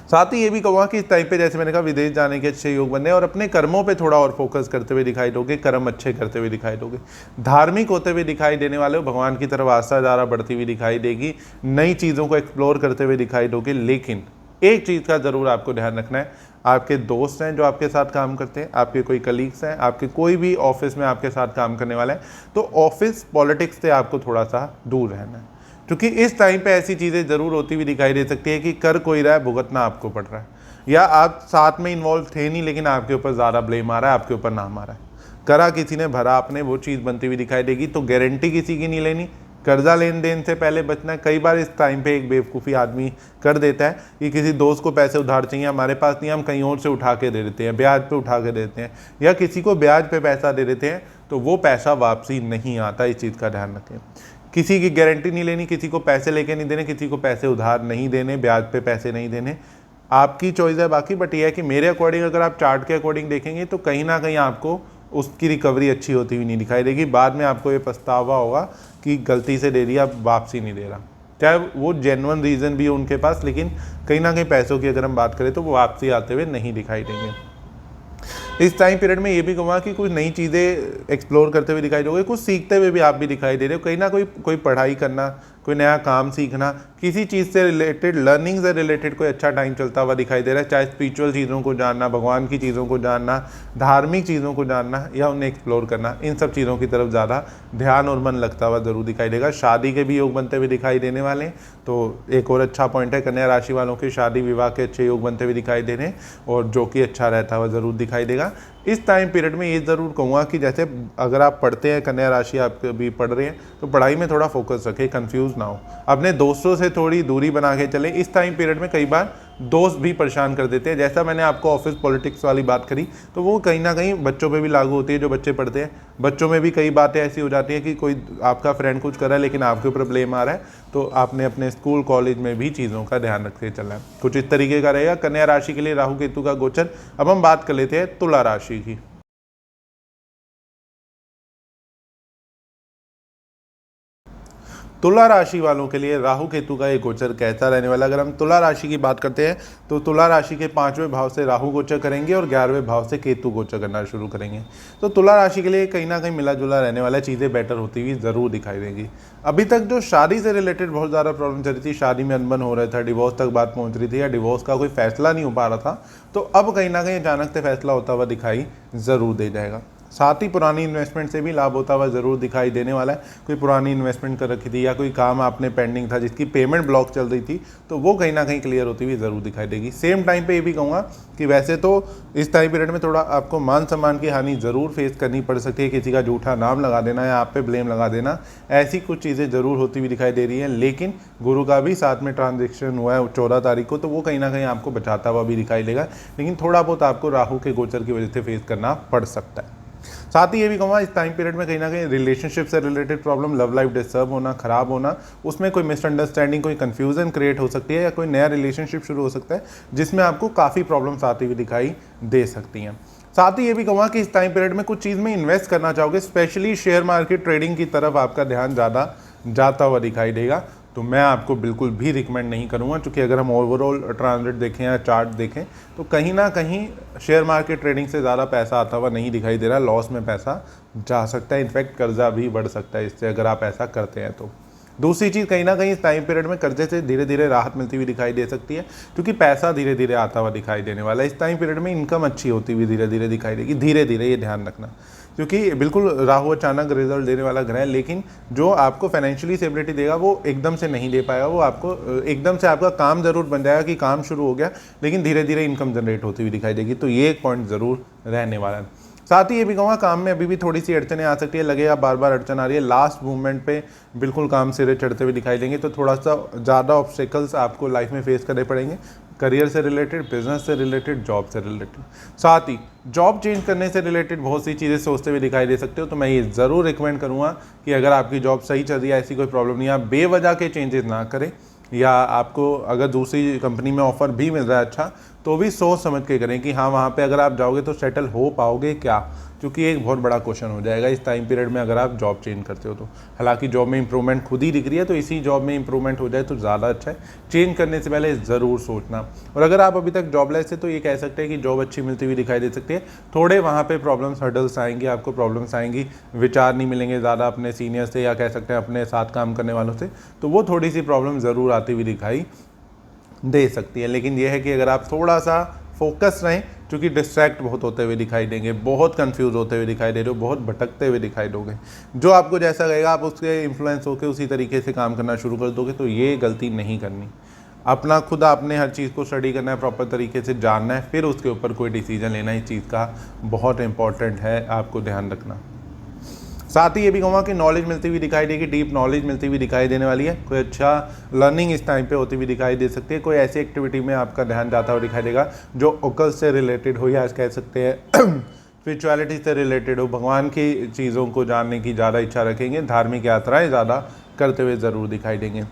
साथ ही ये भी कहूँगा कि इस टाइम पे जैसे मैंने कहा विदेश जाने के अच्छे योग बनने और अपने कर्मों पे थोड़ा और फोकस करते हुए दिखाई दोगे, कर्म अच्छे करते हुए दिखाई दोगे, धार्मिक होते हुए दिखाई देने वाले हो, भगवान की तरफ आस्था ज़्यादा बढ़ती हुई दिखाई देगी, नई चीज़ों को एक्सप्लोर करते हुए दिखाई दोगे। लेकिन एक चीज़ का ज़रूर आपको ध्यान रखना है, आपके दोस्त हैं जो आपके साथ काम करते हैं, आपके कोई कलीग्स हैं, आपके कोई भी ऑफिस में आपके साथ काम करने वाला है, तो ऑफिस पॉलिटिक्स से आपको थोड़ा सा दूर रहना है, क्योंकि इस टाइम पे ऐसी चीज़ें ज़रूर होती हुई दिखाई दे सकती है कि कर कोई रहा है, भुगतना आपको पड़ रहा है, या आप साथ में इन्वॉल्व थे नहीं लेकिन आपके ऊपर ज़्यादा ब्लेम आ रहा है, आपके ऊपर नाम आ रहा है, करा किसी ने भरा आपने, वो चीज़ बनती हुई दिखाई देगी। तो गारंटी किसी की नहीं लेनी, कर्जा लेन देन से पहले बचना है। कई बार इस टाइम पे एक बेवकूफ़ी आदमी कर देता है कि किसी दोस्त को पैसे उधार चाहिए, हमारे पास नहीं, हम कहीं और से उठा के दे देते हैं, ब्याज पे उठा के देते हैं, या किसी को ब्याज पे पैसा दे देते हैं तो वो पैसा वापसी नहीं आता। इस चीज़ का ध्यान रखें। किसी की गारंटी नहीं लेनी, किसी को पैसे लेके नहीं देने, किसी को पैसे उधार नहीं देने, ब्याज पे पैसे नहीं देने, आपकी चॉइस है बाकी। बट ये है कि मेरे अकॉर्डिंग अगर आप चार्ट के अकॉर्डिंग देखेंगे तो कहीं ना कहीं आपको उसकी रिकवरी अच्छी होती हुई नहीं दिखाई देगी। बाद में आपको ये पछतावा होगा कि गलती से दे दिया, वापसी नहीं दे रहा, चाहे वो जेन्युइन रीज़न भी हो उनके पास, लेकिन कहीं ना कहीं पैसों की अगर हम बात करें तो वो वापसी आते हुए नहीं दिखाई देंगे। इस टाइम पीरियड में ये भी कहूँगा कि कुछ नई चीज़ें एक्सप्लोर करते हुए दिखाई दोगे, कुछ सीखते हुए भी आप भी दिखाई दे रहे हो। कहीं ना कोई पढ़ाई करना, कोई नया काम सीखना, किसी चीज़ से रिलेटेड, लर्निंग से रिलेटेड कोई अच्छा टाइम चलता हुआ दिखाई दे रहा है। चाहे स्पिरिचुअल चीज़ों को जानना, भगवान की चीज़ों को जानना, धार्मिक चीज़ों को जानना या उन्हें एक्सप्लोर करना, इन सब चीज़ों की तरफ ज़्यादा ध्यान और मन लगता हुआ ज़रूर दिखाई देगा। शादी के भी योग बनते हुए दिखाई देने वाले हैं, तो एक और अच्छा पॉइंट है, कन्या राशि वालों के शादी विवाह के अच्छे योग बनते हुए दिखाई दे रहे हैं और जो कि अच्छा रहता हुआ ज़रूर दिखाई देगा। इस टाइम पीरियड में ये ज़रूर कहूँगा कि जैसे अगर आप पढ़ते हैं, कन्या राशि आप भी पढ़ रहे हैं, तो पढ़ाई में थोड़ा फोकस रखें, कंफ्यूज ना हो, अपने दोस्तों से थोड़ी दूरी बना के चलें। इस टाइम पीरियड में कई बार दोस्त भी परेशान कर देते हैं, जैसा मैंने आपको ऑफिस पॉलिटिक्स वाली बात करी, तो वो कहीं ना कहीं बच्चों पे भी लागू होती है। जो बच्चे पढ़ते हैं, बच्चों में भी कई बातें ऐसी हो जाती हैं कि कोई आपका फ्रेंड कुछ कर रहा है लेकिन आपके ऊपर ब्लेम आ रहा है, तो आपने अपने स्कूल कॉलेज में भी चीज़ों का ध्यान रखते चलना है। कुछ इस तरीके का रहेगा कन्या राशि के लिए राहु केतु का गोचर। अब हम बात कर लेते हैं तुला राशि की। तुला राशि वालों के लिए राहु केतु का ये गोचर कैसा रहने वाला। अगर हम तुला राशि की बात करते हैं तो तुला राशि के 5वें भाव से राहु गोचर करेंगे और 11वें भाव से केतु गोचर करना शुरू करेंगे। तो तुला राशि के लिए कहीं ना कहीं मिला जुला रहने वाला, चीज़ें बेटर होती हुई ज़रूर दिखाई देंगी। अभी तक जो शादी से रिलेटेड बहुत ज़्यादा प्रॉब्लम चल रही थी, शादी में अनबन हो रहा था, डिवोर्स तक बात पहुँच रही थी या डिवोर्स का कोई फैसला नहीं हो पा रहा था, तो अब कहीं ना कहीं अचानक से फैसला होता हुआ दिखाई ज़रूर दे जाएगा। साथ ही पुरानी इन्वेस्टमेंट से भी लाभ होता हुआ ज़रूर दिखाई देने वाला है। कोई पुरानी इन्वेस्टमेंट कर रखी थी या कोई काम आपने पेंडिंग था जिसकी पेमेंट ब्लॉक चल रही थी, तो वो कहीं ना कहीं क्लियर होती हुई ज़रूर दिखाई देगी। सेम टाइम पे ये भी कहूँगा कि वैसे तो इस टाइम पीरियड में थोड़ा आपको मान सम्मान की हानि ज़रूर फेस करनी पड़ सकती है। किसी का झूठा नाम लगा देना या आप पे ब्लेम लगा देना, ऐसी कुछ चीज़ें ज़रूर होती हुई दिखाई दे रही है। लेकिन गुरु का भी साथ में ट्रांजेक्शन हुआ है 14 तारीख को, तो वो कहीं ना कहीं आपको बचाता हुआ भी दिखाई देगा। लेकिन थोड़ा बहुत आपको राहु के गोचर की वजह से फेस करना पड़ सकता है। साथ ही ये भी कहूँगा इस टाइम पीरियड में कहीं ना कहीं रिलेशनशिप से related problem, love life disturb होना, खराब होना, उसमें कोई मिसअंडरस्टैंडिंग, कोई कंफ्यूजन क्रिएट हो सकती है या कोई नया रिलेशनशिप शुरू हो सकता है जिसमें आपको काफ़ी प्रॉब्लम्स आती हुई दिखाई दे सकती हैं। साथ ही ये भी कहूँगा कि इस टाइम पीरियड में कुछ चीज़ में इन्वेस्ट करना चाहोगे, स्पेशली शेयर मार्केट ट्रेडिंग की तरफ आपका ध्यान ज़्यादा जाता हुआ दिखाई देगा, तो मैं आपको बिल्कुल भी रिकमेंड नहीं करूँगा। क्योंकि अगर हम ओवरऑल ट्रांजिट देखें या चार्ट देखें तो कहीं ना कहीं शेयर मार्केट ट्रेडिंग से ज़्यादा पैसा आता हुआ नहीं दिखाई दे रहा। लॉस में पैसा जा सकता है, इनफैक्ट कर्जा भी बढ़ सकता है इससे अगर आप ऐसा करते हैं तो। दूसरी चीज़, कहीं ना कहीं इस टाइम पीरियड में कर्जे से धीरे धीरे राहत मिलती हुई दिखाई दे सकती है, क्योंकि पैसा धीरे धीरे आता हुआ दिखाई देने वाला है। इस टाइम पीरियड में इनकम अच्छी होती हुई धीरे धीरे दिखाई देगी, धीरे धीरे, ये ध्यान रखना, क्योंकि बिल्कुल राहु अचानक रिजल्ट देने वाला ग्रह है। लेकिन जो आपको फाइनेंशियली स्टेबिलिटी देगा वो एकदम से नहीं दे पाएगा। वो आपको एकदम से आपका काम ज़रूर बन जाएगा कि काम शुरू हो गया, लेकिन धीरे धीरे इनकम जनरेट होती हुई दिखाई देगी। तो ये एक पॉइंट ज़रूर रहने वाला है। साथ ही ये भी कहूँगा काम में अभी भी थोड़ी सी अड़चनें आ सकती है, लगेगा बार बार अड़चन आ रही है, लास्ट मूवमेंट पे बिल्कुल काम सिरे चढ़ते हुए दिखाई देंगे। तो थोड़ा सा ज़्यादा ऑब्स्टेकल्स आपको लाइफ में फेस करने पड़ेंगे, करियर से रिलेटेड, बिजनेस से रिलेटेड, जॉब से रिलेटेड। साथ ही जॉब चेंज करने से रिलेटेड बहुत सी चीज़ें सोचते हुए दिखाई दे सकते हो। तो मैं ये ज़रूर रिकमेंड करूँगा कि अगर आपकी जॉब सही चल रही है, ऐसी कोई प्रॉब्लम नहीं है, आप बेवजह के चेंजेस ना करें, या आपको अगर दूसरी कंपनी में ऑफर भी मिल रहा है अच्छा, तो भी सोच समझ के करें कि हाँ वहाँ पे अगर आप जाओगे तो सेटल हो पाओगे क्या, क्योंकि एक बहुत बड़ा क्वेश्चन हो जाएगा इस टाइम पीरियड में अगर आप जॉब चेंज करते हो तो। हालांकि जॉब में इंप्रूवमेंट खुद ही दिख रही है, तो इसी जॉब में इंप्रूवमेंट हो जाए तो ज़्यादा अच्छा है। चेंज करने से पहले ज़रूर सोचना। और अगर आप अभी तक जॉबलेस है तो ये कह सकते हैं कि जॉब अच्छी मिलती हुई दिखाई दे सकती है। थोड़े वहाँ पर प्रॉब्लम्स, हर्डल्स आएंगी, आपको प्रॉब्लम्स आएंगी, विचार नहीं मिलेंगे ज़्यादा अपने सीनियर से या कह सकते हैं अपने साथ काम करने वालों से, तो वो थोड़ी सी प्रॉब्लम ज़रूर आती हुई दिखाई दे सकती है। लेकिन यह है कि अगर आप थोड़ा सा फोकस रहें, क्योंकि डिस्ट्रैक्ट बहुत होते हुए दिखाई देंगे, बहुत कंफ्यूज होते हुए दिखाई दे रहे हो, बहुत भटकते हुए दिखाई दोगे, जो आपको जैसा लगेगा आप उसके इन्फ्लुएंस होकर उसी तरीके से काम करना शुरू कर दोगे। तो ये गलती नहीं करनी। अपना खुद आपने हर चीज़ को स्टडी करना है, प्रॉपर तरीके से जानना है, फिर उसके ऊपर कोई डिसीजन लेना इस चीज़ का बहुत इंपॉर्टेंट है, आपको ध्यान रखना। साथ ही ये भी कहूँगा कि नॉलेज मिलती हुई दिखाई देगी, डीप नॉलेज मिलती हुई दिखाई देने वाली है। कोई अच्छा लर्निंग इस टाइम पे होती हुई दिखाई दे सकती है। कोई ऐसी एक्टिविटी में आपका ध्यान जाता हुआ दिखाई देगा जो ओकल से रिलेटेड हो, या कह सकते हैं स्पिरिचुअलिटी से रिलेटेड हो, भगवान की चीज़ों को जानने की ज़्यादा इच्छा रखेंगे, धार्मिक यात्राएँ ज़्यादा करते हुए ज़रूर दिखाई देंगे।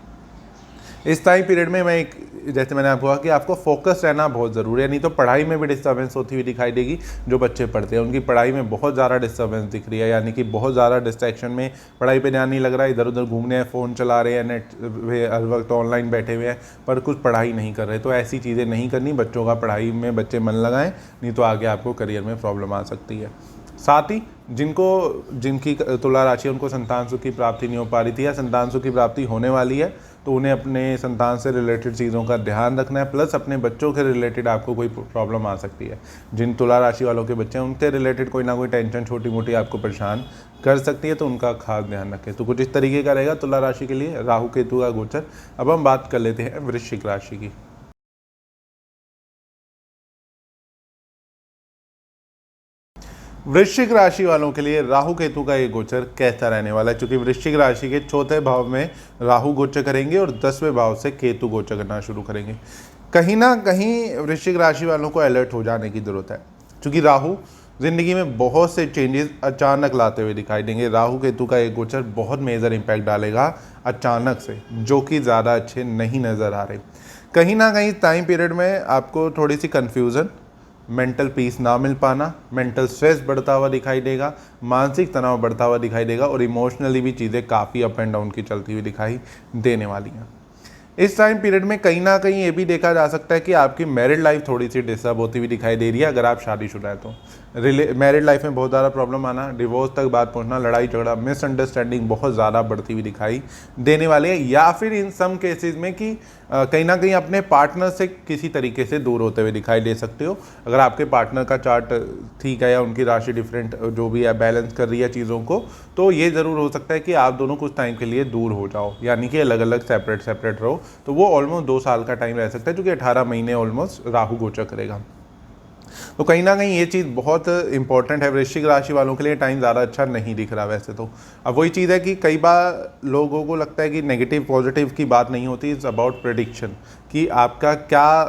इस टाइम पीरियड में मैं एक, जैसे मैंने आपको कहा कि आपको फोकस रहना बहुत ज़रूरी है, नहीं तो पढ़ाई में भी डिस्टर्बेंस होती हुई दिखाई देगी। जो बच्चे पढ़ते हैं उनकी पढ़ाई में बहुत ज़्यादा डिस्टर्बेंस दिख रही है, यानी कि बहुत ज़्यादा डिस्ट्रैक्शन में पढ़ाई पे ध्यान नहीं लग रहा है, इधर उधर घूमने हैं, फ़ोन चला रहे हैं, नेट पे हर वक्त ऑनलाइन बैठे हुए हैं, पर कुछ पढ़ाई नहीं कर रहे। तो ऐसी चीज़ें नहीं करनी, बच्चों का पढ़ाई में बच्चे मन लगाएं, नहीं तो आगे आपको करियर में प्रॉब्लम आ सकती है। साथ ही जिनकी तुला राशि उनको संतान सुख की प्राप्ति नहीं हो पा रही थी या संतान सुख की प्राप्ति होने वाली है, तो उन्हें अपने संतान से रिलेटेड चीज़ों का ध्यान रखना है। प्लस अपने बच्चों के रिलेटेड आपको कोई प्रॉब्लम आ सकती है। जिन तुला राशि वालों के बच्चे हैं उनके रिलेटेड कोई ना कोई टेंशन छोटी मोटी आपको परेशान कर सकती है, तो उनका खास ध्यान रखें। तो कुछ इस तरीके का रहेगा तुला राशि के लिए राहु केतु का गोचर। अब हम बात कर लेते हैं वृश्चिक राशि की। वृश्चिक राशि वालों के लिए राहु केतु का ये गोचर कैसा रहने वाला है, क्योंकि वृश्चिक राशि के चौथे भाव में राहु गोचर करेंगे और 10वें भाव से केतु गोचर करना शुरू करेंगे। कहीं ना कहीं वृश्चिक राशि वालों को अलर्ट हो जाने की जरूरत है, क्योंकि राहु जिंदगी में बहुत से चेंजेस अचानक लाते हुए दिखाई देंगे। राहु केतु का ये गोचर बहुत मेजर इंपैक्ट डालेगा अचानक से, जो कि ज़्यादा अच्छे नहीं नज़र आ रहे। कहीं ना कहीं टाइम पीरियड में आपको थोड़ी सी कन्फ्यूज़न, मेंटल पीस ना मिल पाना, मेंटल स्ट्रेस बढ़ता हुआ दिखाई देगा, मानसिक तनाव बढ़ता हुआ दिखाई देगा, और इमोशनली भी चीज़ें काफ़ी अप एंड डाउन की चलती हुई दिखाई देने वाली हैं। इस टाइम पीरियड में कहीं ना कहीं ये भी देखा जा सकता है कि आपकी मैरिड लाइफ थोड़ी सी डिस्टर्ब होती हुई दिखाई दे रही है अगर आप शादीशुदा है तो। मैरिड लाइफ में बहुत ज़्यादा प्रॉब्लम आना, डिवोर्स तक बात पहुंचना, लड़ाई झगड़ा, मिसअंडरस्टैंडिंग बहुत ज़्यादा बढ़ती हुई दिखाई देने वाली है। या फिर इन सम केसेस में कि कहीं ना कहीं अपने पार्टनर से किसी तरीके से दूर होते हुए दिखाई दे सकते हो। अगर आपके पार्टनर का चार्ट ठीक है या उनकी राशि डिफरेंट जो भी है बैलेंस कर रही है चीज़ों को, तो ये ज़रूर हो सकता है कि आप दोनों कुछ टाइम के लिए दूर हो जाओ, यानी कि अलग अलग सेपरेट रहो। तो वो ऑलमोस्ट 2 साल का टाइम रह सकता है, जो कि 18 महीने ऑलमोस्ट राहु गोचर करेगा। तो कहीं ना कहीं ये चीज़ बहुत इंपॉर्टेंट है। वृश्चिक राशि वालों के लिए टाइम ज़्यादा अच्छा नहीं दिख रहा वैसे तो। अब वही चीज़ है कि कई बार लोगों को लगता है कि नेगेटिव पॉजिटिव की बात नहीं होती, इट्स अबाउट प्रेडिक्शन, कि आपका क्या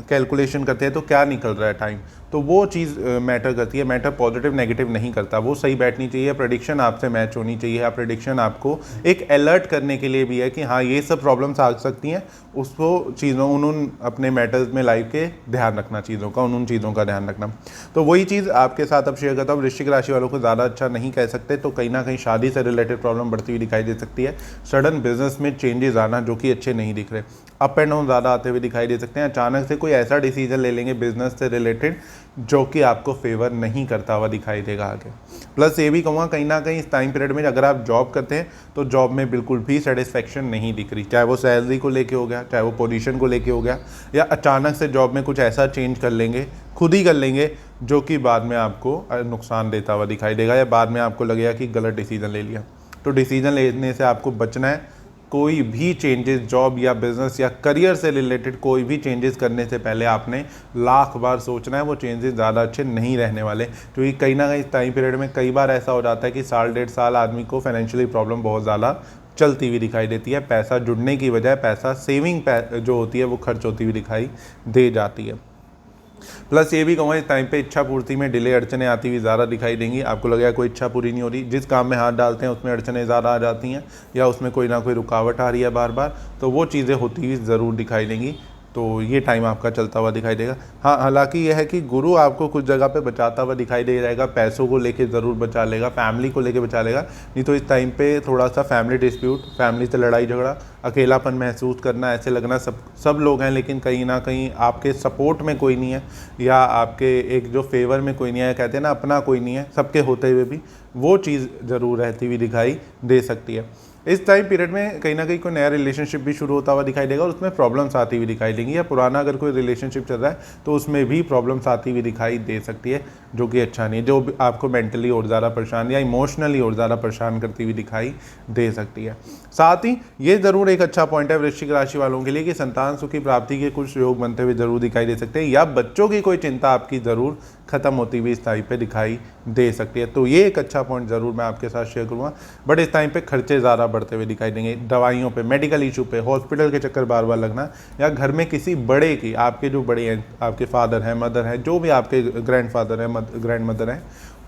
कैलकुलेशन करते हैं तो क्या निकल रहा है टाइम, तो वो चीज़ मैटर करती है। मैटर पॉजिटिव नेगेटिव नहीं करता, वो सही बैठनी चाहिए, प्रेडिक्शन आपसे मैच होनी चाहिए। या प्रेडिक्शन आपको एक अलर्ट करने के लिए भी है कि हाँ ये सब प्रॉब्लम्स आ सकती हैं, उसको चीज़ों उन अपने मैटर्स में लाइफ के ध्यान रखना, चीज़ों का उन चीज़ों का ध्यान रखना। तो वही चीज़ आपके साथ अब शेयर करता हूँ। वृश्चिक राशि वालों को ज़्यादा अच्छा नहीं कह सकते, तो कहीं ना कहीं शादी से रिलेटेड प्रॉब्लम बढ़ती हुई दिखाई दे सकती है। सडन बिजनेस में चेंजेस आना जो कि अच्छे नहीं दिख रहे, अप एंड डाउन ज़्यादा आते हुए दिखाई दे सकते हैं। अचानक से कोई ऐसा डिसीजन ले लेंगे बिजनेस से रिलेटेड जो कि आपको फेवर नहीं करता हुआ दिखाई देगा आगे। प्लस ये भी कहूँगा कहीं ना कहीं इस टाइम पीरियड में अगर आप जॉब करते हैं तो जॉब में बिल्कुल भी सेटिस्फेक्शन नहीं दिख रही, चाहे वो सैलरी को लेके हो गया, चाहे वो पोजीशन को लेके हो गया, या अचानक से जॉब में कुछ ऐसा चेंज कर लेंगे, खुद ही कर लेंगे, जो कि बाद में आपको नुकसान देता हुआ दिखाई देगा, या बाद में आपको लगेगा कि गलत डिसीजन ले लिया। तो डिसीजन लेने से आपको बचना है। कोई भी चेंजेस जॉब या बिजनेस या करियर से रिलेटेड कोई भी चेंजेस करने से पहले आपने लाख बार सोचना है, वो चेंजेस ज़्यादा अच्छे नहीं रहने वाले। क्योंकि कहीं ना कहीं टाइम पीरियड में कई बार ऐसा हो जाता है कि साल 1.5 साल आदमी को फाइनेंशियली प्रॉब्लम बहुत ज़्यादा चलती हुई दिखाई देती है। पैसा जुड़ने की बजाय पैसा सेविंग जो होती है वो खर्च होती हुई दिखाई दे जाती है। प्लस ये भी कहूँगा इस टाइम पे इच्छा पूर्ति में डिले अड़चने आती हुई ज़्यादा दिखाई देंगी। आपको लगेगा कोई इच्छा पूरी नहीं हो रही, जिस काम में हाथ डालते हैं उसमें अड़चने ज़्यादा आ जाती हैं, या उसमें कोई ना कोई रुकावट आ रही है बार बार, तो वो चीज़ें होती हुई ज़रूर दिखाई देंगी। तो ये टाइम आपका चलता हुआ दिखाई देगा। हाँ, हालांकि यह है कि गुरु आपको कुछ जगह पे बचाता हुआ दिखाई दे जाएगा, पैसों को लेके ज़रूर बचा लेगा, फैमिली को लेके बचा लेगा। नहीं तो इस टाइम पे थोड़ा सा फैमिली डिस्प्यूट, फैमिली से लड़ाई झगड़ा, अकेलापन महसूस करना, ऐसे लगना सब लोग हैं लेकिन कहीं ना कहीं आपके सपोर्ट में कोई नहीं है, या आपके एक जो फेवर में कोई नहीं है, कहते हैं ना अपना कोई नहीं है, सबके होते हुए भी वो चीज़ ज़रूर रहती हुई दिखाई दे सकती है। इस टाइम पीरियड में कहीं ना कहीं कोई नया रिलेशनशिप भी शुरू होता हुआ दिखाई देगा और उसमें प्रॉब्लम्स आती हुई दिखाई देंगी, या पुराना अगर कोई रिलेशनशिप चल रहा है तो उसमें भी प्रॉब्लम्स आती हुई दिखाई दे सकती है, जो कि अच्छा नहीं है, जो आपको मेंटली और ज़्यादा परेशान या इमोशनली और ज़्यादा परेशान करती हुई दिखाई दे सकती है। साथ ही ये ज़रूर एक अच्छा पॉइंट है वृश्चिक राशि वालों के लिए कि संतान सुख की प्राप्ति के कुछ योग बनते हुए ज़रूर दिखाई दे सकते हैं, या बच्चों की कोई चिंता आपकी ज़रूर खत्म होती हुई इस टाइम पे दिखाई दे सकती है। तो ये एक अच्छा पॉइंट ज़रूर मैं आपके साथ शेयर करूँगा। बट इस टाइम पे खर्चे ज़्यादा बढ़ते हुए दिखाई देंगे, दवाइयों पे, मेडिकल इशू पे, हॉस्पिटल के चक्कर बार बार लगना, या घर में किसी बड़े की, आपके जो बड़े हैं, आपके फादर हैं, मदर हैं, जो भी आपके ग्रैंडफादर हैं, ग्रैंड मदर हैं,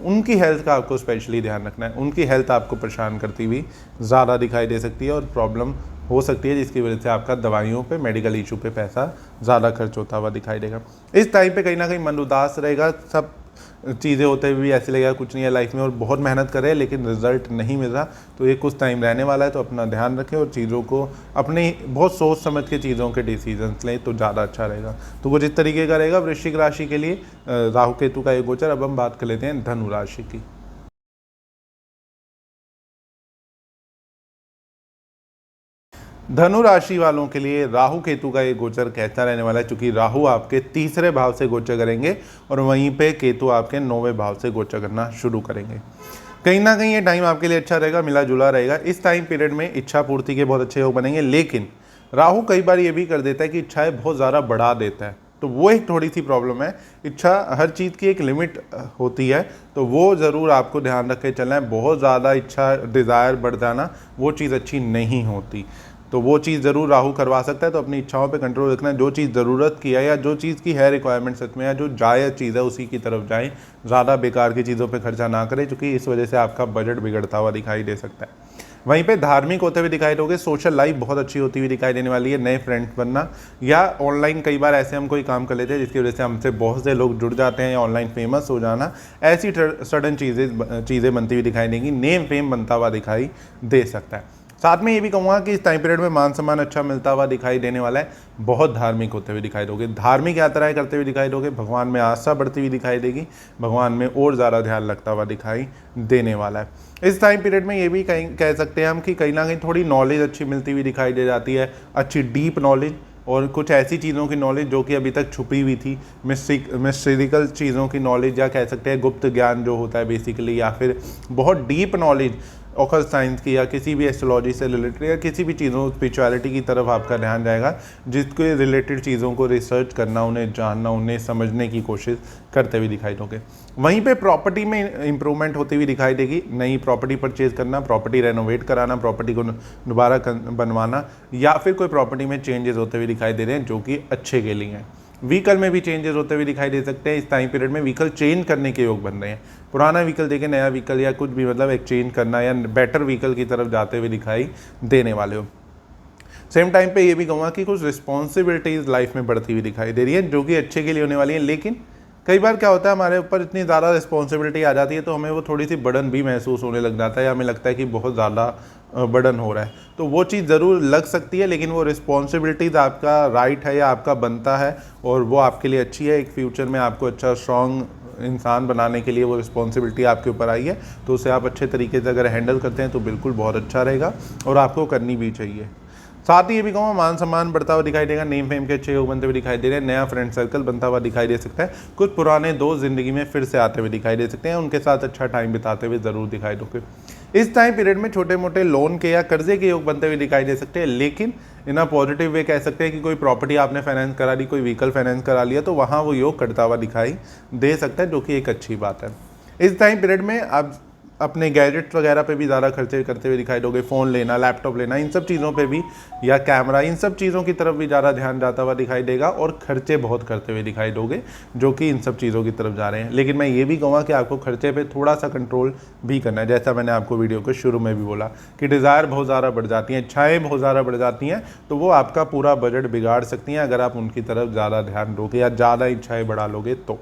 उनकी हेल्थ का आपको स्पेशली ध्यान रखना है। उनकी हेल्थ आपको परेशान करती हुई ज़्यादा दिखाई दे सकती है और प्रॉब्लम हो सकती है, जिसकी वजह से आपका दवाइयों पे, मेडिकल इशू पे पैसा ज़्यादा खर्च होता हुआ दिखाई देगा। इस टाइम पे कहीं ना कहीं मन उदास रहेगा, सब चीज़ें होते हुए भी ऐसे लगेगा कुछ नहीं है लाइफ में और बहुत मेहनत कर रहे हैं लेकिन रिजल्ट नहीं मिल रहा। तो ये कुछ टाइम रहने वाला है, तो अपना ध्यान रखें और चीज़ों को अपने बहुत सोच समझ के चीज़ों के डिसीजंस लें तो ज़्यादा अच्छा रहेगा। तो कुछ इस तरीके का रहेगा वृश्चिक राशि के लिए राहु केतु का ये गोचर। अब हम बात कर लेते हैं धनु राशि की। धनु राशि वालों के लिए राहु केतु का ये गोचर कैसा रहने वाला है, क्योंकि राहु आपके तीसरे भाव से गोचर करेंगे और वहीं पे केतु आपके 9वें भाव से गोचर करना शुरू करेंगे। कहीं ना कहीं ये टाइम आपके लिए अच्छा रहेगा, मिला जुला रहेगा। इस टाइम पीरियड में इच्छा पूर्ति के बहुत अच्छे योग बनेंगे, लेकिन राहु कई बार ये भी कर देता है कि इच्छाएं बहुत ज़्यादा बढ़ा देता है, तो वो एक थोड़ी सी प्रॉब्लम है। इच्छा, हर चीज़ की एक लिमिट होती है, तो वो ज़रूर आपको ध्यान रख के चलना है। बहुत ज़्यादा इच्छा, डिज़ायर बढ़ जाना, वो चीज़ अच्छी नहीं होती, तो वो चीज़ ज़रूर राहु करवा सकता है। तो अपनी इच्छाओं पे कंट्रोल रखना है, जो चीज़ ज़रूरत की है या जो चीज़ की है रिक्वायरमेंट सच में, या जो जायज़ चीज़ है उसी की तरफ जाएं, ज़्यादा बेकार की चीज़ों पे खर्चा ना करें, क्योंकि इस वजह से आपका बजट बिगड़ता हुआ दिखाई दे सकता है। वहीं पे धार्मिक होते हुए दिखाई दोगे, सोशल लाइफ बहुत अच्छी होती हुई दिखाई देने वाली है, नए फ्रेंड्स बनना, या ऑनलाइन कई बार ऐसे हम कोई काम कर लेते हैं जिसकी वजह से हमसे बहुत से लोग जुड़ जाते हैं, या ऑनलाइन फेमस हो जाना, ऐसी सडन चीज़ें बनती हुई दिखाई देंगी, नेम फेम बनता हुआ दिखाई दे सकता है। साथ में ये भी कहूँगा कि इस टाइम पीरियड में मान सम्मान अच्छा मिलता हुआ दिखाई देने वाला है। बहुत धार्मिक होते हुए दिखाई दोगे, धार्मिक यात्राएं करते हुए दिखाई दोगे, भगवान में आस्था बढ़ती हुई दिखाई देगी, भगवान में और ज़्यादा ध्यान लगता हुआ दिखाई देने वाला है। इस टाइम पीरियड में ये भी कह सकते हैं हम कि कहीं ना कहीं थोड़ी नॉलेज अच्छी मिलती हुई दिखाई दे जाती है, अच्छी डीप नॉलेज, और कुछ ऐसी चीज़ों की नॉलेज जो कि अभी तक छुपी हुई थी, मिस्टिकल चीज़ों की नॉलेज, या कह सकते हैं गुप्त ज्ञान जो होता है बेसिकली, या फिर बहुत डीप नॉलेज ऑकल्ट साइंस की, या किसी भी एस्ट्रोलॉजी से रिलेटेड, या किसी भी चीज़ों स्पिरिचुअलिटी की तरफ आपका ध्यान जाएगा, जिसके रिलेटेड चीज़ों को रिसर्च करना, उन्हें जानना, उन्हें समझने की कोशिश करते हुए दिखाई दोगे। वहीं पे प्रॉपर्टी में इंप्रूवमेंट होती हुई दिखाई देगी, नई प्रॉपर्टी परचेज करना, प्रॉपर्टी रेनोवेट कराना, प्रॉपर्टी को दोबारा बनवाना, या फिर कोई प्रॉपर्टी में चेंजेस होते हुए दिखाई दे रहे हैं जो कि अच्छे के लिए हैं। व्हीकल में भी चेंजेस होते हुए दिखाई दे सकते हैं। इस टाइम पीरियड में व्हीकल चेंज करने के योग बन रहे हैं, पुराना व्हीकल देके नया व्हीकल या कुछ भी मतलब एक्सचेंज करना या बेटर व्हीकल की तरफ जाते हुए दिखाई देने वाले हो। सेम टाइम पे ये भी कहूँगा कि कुछ रिस्पॉन्सिबिलिटीज़ लाइफ में बढ़ती हुई दिखाई दे रही है जो कि अच्छे के लिए होने वाली है, लेकिन कई बार क्या होता है हमारे ऊपर इतनी ज़्यादा रिस्पॉन्सिबिलिटी आ जाती है तो हमें वो थोड़ी सी बर्डन भी महसूस होने लग जाता है, या हमें लगता है कि बहुत ज़्यादा बर्डन हो रहा है। तो वो चीज़ ज़रूर लग सकती है, लेकिन वो रिस्पॉन्सिबिलिटीज़ आपका राइट है या आपका बनता है, और वो आपके लिए अच्छी है। एक फ्यूचर में आपको अच्छा स्ट्रॉन्ग इंसान बनाने के लिए वो रिस्पॉन्सिबिलिटी आपके ऊपर आई है, तो उसे आप अच्छे तरीके से अगर हैंडल करते हैं तो बिल्कुल बहुत अच्छा रहेगा, और आपको करनी भी चाहिए। साथ ही ये भी कहूँगा मान सम्मान बढ़ता हुआ दिखाई देगा, नेम फेम के अच्छे योग बनते हुए दिखाई दे रहे हैं, नया फ्रेंड सर्कल बनता हुआ दिखाई दे सकता है, कुछ पुराने दोस्त जिंदगी में फिर से आते हुए दिखाई दे सकते हैं, उनके साथ अच्छा टाइम बिताते हुए ज़रूर दिखाई दोगे। इस टाइम पीरियड में छोटे मोटे लोन के या कर्जे के योग बनते हुए दिखाई दे सकते हैं, लेकिन इन अ पॉजिटिव वे कह सकते हैं कि कोई प्रॉपर्टी आपने फाइनेंस करा ली, कोई व्हीकल फाइनेंस करा लिया, तो वहाँ वो योग करता हुआ दिखाई दे सकता है, जो कि एक अच्छी बात है। इस टाइम पीरियड में आप अपने गैजेट्स वगैरह पे भी ज़्यादा खर्चे करते हुए दिखाई दोगे, फ़ोन लेना, लैपटॉप लेना, इन सब चीज़ों पे भी, या कैमरा, इन सब चीज़ों की तरफ भी ज़्यादा ध्यान जाता हुआ दिखाई देगा, और खर्चे बहुत करते हुए दिखाई दोगे जो कि इन सब चीज़ों की तरफ जा रहे हैं। लेकिन मैं ये भी कहूँगा कि आपको खर्चे पे थोड़ा सा कंट्रोल भी करना है, जैसा मैंने आपको वीडियो के शुरू में भी बोला कि डिज़ायर बहुत ज़्यादा बढ़ जाती हैं, इच्छाएँ बहुत ज़्यादा बढ़ जाती हैं, तो वो आपका पूरा बजट बिगाड़ सकती हैं अगर आप उनकी तरफ ज़्यादा ध्यान दोगे या ज़्यादा इच्छाएँ बढ़ा लोगे। तो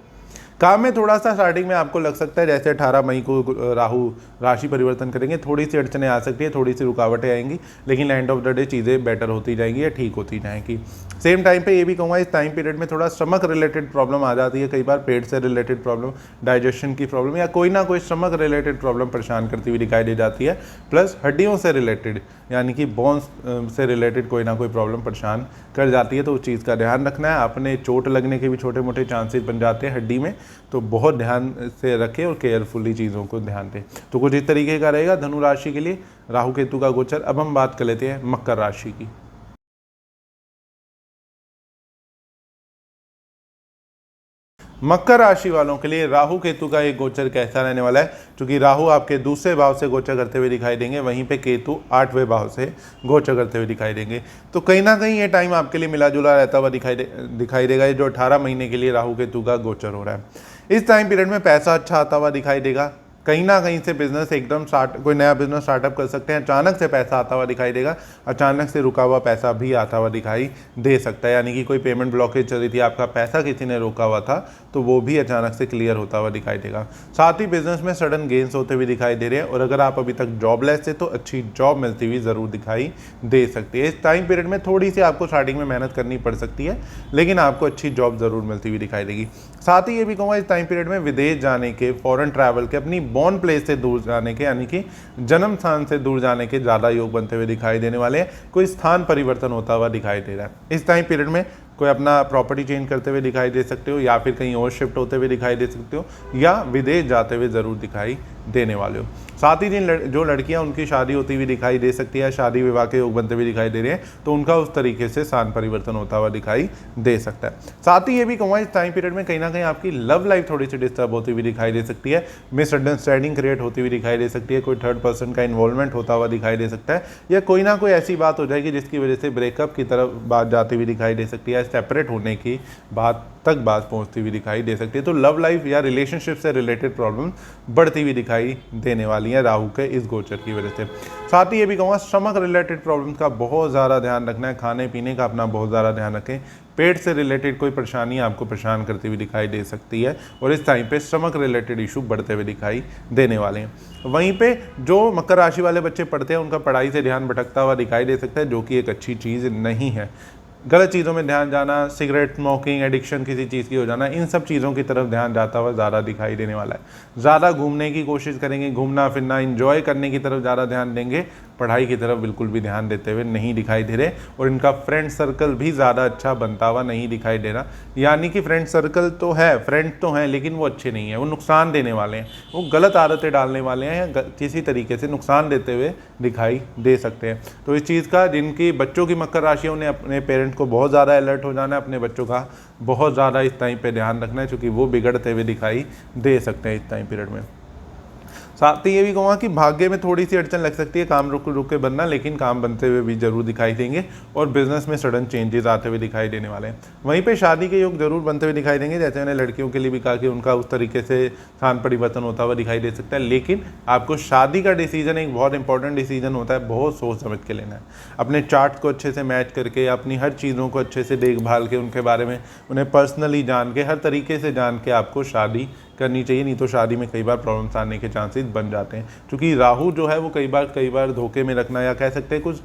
काम में थोड़ा सा स्टार्टिंग में आपको लग सकता है, जैसे 18 मई को राहु राशि परिवर्तन करेंगे, थोड़ी सी अड़चनें आ सकती है, थोड़ी सी रुकावटें आएंगी, लेकिन एंड ऑफ द डे चीज़ें बेटर होती जाएंगी या ठीक होती जाएंगी। सेम टाइम पे ये भी कहूँगा इस टाइम पीरियड में थोड़ा स्टमक रिलेटेड प्रॉब्लम आ जाती है, कई बार पेट से रिलेटेड प्रॉब्लम, डाइजेशन की प्रॉब्लम, या कोई ना कोई स्टमक रिलेटेड प्रॉब्लम परेशान करती हुई दिखाई दे जाती है। प्लस हड्डियों से रिलेटेड यानी कि बोन्स से रिलेटेड कोई ना कोई प्रॉब्लम परेशान कर जाती है, तो उस चीज़ का ध्यान रखना है। अपने चोट लगने के भी छोटे मोटे चांसेस बन जाते हैं हड्डी में, तो बहुत ध्यान से रखें और केयरफुली चीज़ों को ध्यान दें। तो कुछ इस तरीके का रहेगा धनु राशि के लिए राहु केतु का गोचर। अब हम बात कर लेते हैं मकर राशि की। मकर राशि वालों के लिए राहु केतु का एक गोचर कैसा रहने वाला है, क्योंकि राहु आपके दूसरे भाव से गोचर करते हुए दिखाई देंगे, वहीं पे केतु 8वें भाव से गोचर करते हुए दिखाई देंगे। तो कहीं ना कहीं ये टाइम आपके लिए मिला जुला रहता हुआ दिखाई देगा, ये जो 18 महीने के लिए राहु केतु का गोचर हो रहा है। इस टाइम पीरियड में पैसा अच्छा आता हुआ दिखाई देगा, कहीं ना कहीं से बिजनेस एकदम कोई नया बिजनेस स्टार्टअप कर सकते हैं, अचानक से पैसा आता हुआ दिखाई देगा, अचानक से रुका हुआ पैसा भी आता हुआ दिखाई दे सकता है, यानी कि कोई पेमेंट ब्लॉकेज चल रही थी, आपका पैसा किसी ने रोका हुआ था, तो वो भी अचानक से क्लियर होता हुआ दिखाई देगा। साथ ही बिजनेस में सडन गेन्स होते हुए दिखाई दे रहे हैं, और अगर आप अभी तक जॉबलेस थे तो अच्छी जॉब मिलती हुई ज़रूर दिखाई दे सकती है। इस टाइम पीरियड में थोड़ी सी आपको स्टार्टिंग में मेहनत करनी पड़ सकती है, लेकिन आपको अच्छी जॉब ज़रूर मिलती हुई दिखाई देगी। साथ ही ये भी कहूँगा इस टाइम पीरियड में विदेश जाने के, फॉरेन ट्रैवल के, अपनी बॉर्न प्लेस से दूर जाने के, यानी कि जन्म स्थान से दूर जाने के ज़्यादा योग बनते हुए दिखाई देने वाले हैं। कोई स्थान परिवर्तन होता हुआ दिखाई दे रहा है। इस टाइम पीरियड में कोई अपना प्रॉपर्टी चेंज करते हुए दिखाई दे सकते हो, या फिर कहीं और शिफ्ट होते हुए दिखाई दे सकते हो, या विदेश जाते हुए ज़रूर दिखाई देने वाले हो। साथ ही जो लड़कियां उनकी शादी होती हुई दिखाई दे सकती है, शादी विवाह के योग बनते हुए दिखाई दे रहे हैं, तो उनका उस तरीके से स्थान परिवर्तन होता हुआ दिखाई दे सकता है। साथ ही ये भी कहूँगा इस टाइम पीरियड में कहीं ना कहीं आपकी लव लाइफ थोड़ी सी डिस्टर्ब होती हुई दिखाई दे सकती है, मिसअंडरस्टैंडिंग क्रिएट होती हुई दिखाई दे सकती है, कोई थर्ड पर्सन का इन्वॉल्वमेंट होता हुआ दिखाई दे सकता है, या कोई ना कोई ऐसी बात हो जाएगी जिसकी वजह से ब्रेकअप की तरफ बात जाती हुई दिखाई दे सकती है, सेपरेट होने की बात तक बात पहुंचती हुई दिखाई दे सकती है। तो लव लाइफ या रिलेशनशिप से रिलेटेड प्रॉब्लम बढ़ती हुई दिखाई देने वाली है राहु के इस गोचर की वजह से। साथ ही ये भी कहूँगा स्टमक रिलेटेड प्रॉब्लम्स का बहुत ज़्यादा ध्यान रखना है, खाने पीने का अपना बहुत ज़्यादा ध्यान रखें। पेट से रिलेटेड कोई परेशानी आपको परेशान करती हुई दिखाई दे सकती है और इस टाइम पे स्टमक रिलेटेड इशू बढ़ते हुए दिखाई देने वाले हैं। वहीं पे जो मकर राशि वाले बच्चे पढ़ते हैं उनका पढ़ाई से ध्यान भटकता हुआ दिखाई दे सकता है, जो कि एक अच्छी चीज़ नहीं है। गलत चीज़ों में ध्यान जाना, सिगरेट स्मोकिंग, एडिक्शन किसी चीज़ की हो जाना, इन सब चीज़ों की तरफ ध्यान जाता हुआ ज़्यादा दिखाई देने वाला है। ज़्यादा घूमने की कोशिश करेंगे, घूमना फिरना इंजॉय करने की तरफ ज़्यादा ध्यान देंगे, पढ़ाई की तरफ बिल्कुल भी ध्यान देते हुए नहीं दिखाई दे रहे। और इनका फ्रेंड सर्कल भी ज़्यादा अच्छा बनता हुआ नहीं दिखाई दे रहा। यानी कि फ्रेंड सर्कल तो है, फ्रेंड तो हैं, लेकिन वो अच्छे नहीं हैं, वो नुकसान देने वाले हैं, वो गलत आदतें डालने वाले हैं या किसी तरीके से नुकसान देते हुए दिखाई दे सकते हैं। तो इस चीज़ का जिनकी बच्चों की मकर राशि है उन्हें अपने पेरेंट्स को बहुत ज़्यादा अलर्ट हो जाना है, अपने बच्चों का बहुत ज़्यादा इस टाइम पे ध्यान रखना है, क्योंकि वो बिगड़ते हुए दिखाई दे सकते हैं इस टाइम पीरियड में। साथ ही ये भी कहूँगा कि भाग्य में थोड़ी सी अड़चन लग सकती है, काम रुक रुक के बनना, लेकिन काम बनते हुए भी जरूर दिखाई देंगे और बिजनेस में सडन चेंजेस आते हुए दिखाई देने वाले हैं। वहीं पे शादी के योग जरूर बनते हुए दिखाई देंगे, जैसे मैंने लड़कियों के लिए भी कहा कि उनका उस तरीके से स्थान परिवर्तन होता हुआ दिखाई दे सकता है। लेकिन आपको शादी का डिसीजन एक बहुत इंपॉर्टेंट डिसीजन होता है, बहुत सोच समझ के लेना है, अपने चार्ट को अच्छे से मैच करके, अपनी हर चीज़ों को अच्छे से देखभाल के, उनके बारे में उन्हें पर्सनली जान के, हर तरीके से जान के आपको शादी करनी चाहिए। नहीं तो शादी में कई बार प्रॉब्लम्स आने के चांसेस बन जाते हैं, क्योंकि राहु जो है वो कई बार धोखे में रखना, या कह सकते हैं कुछ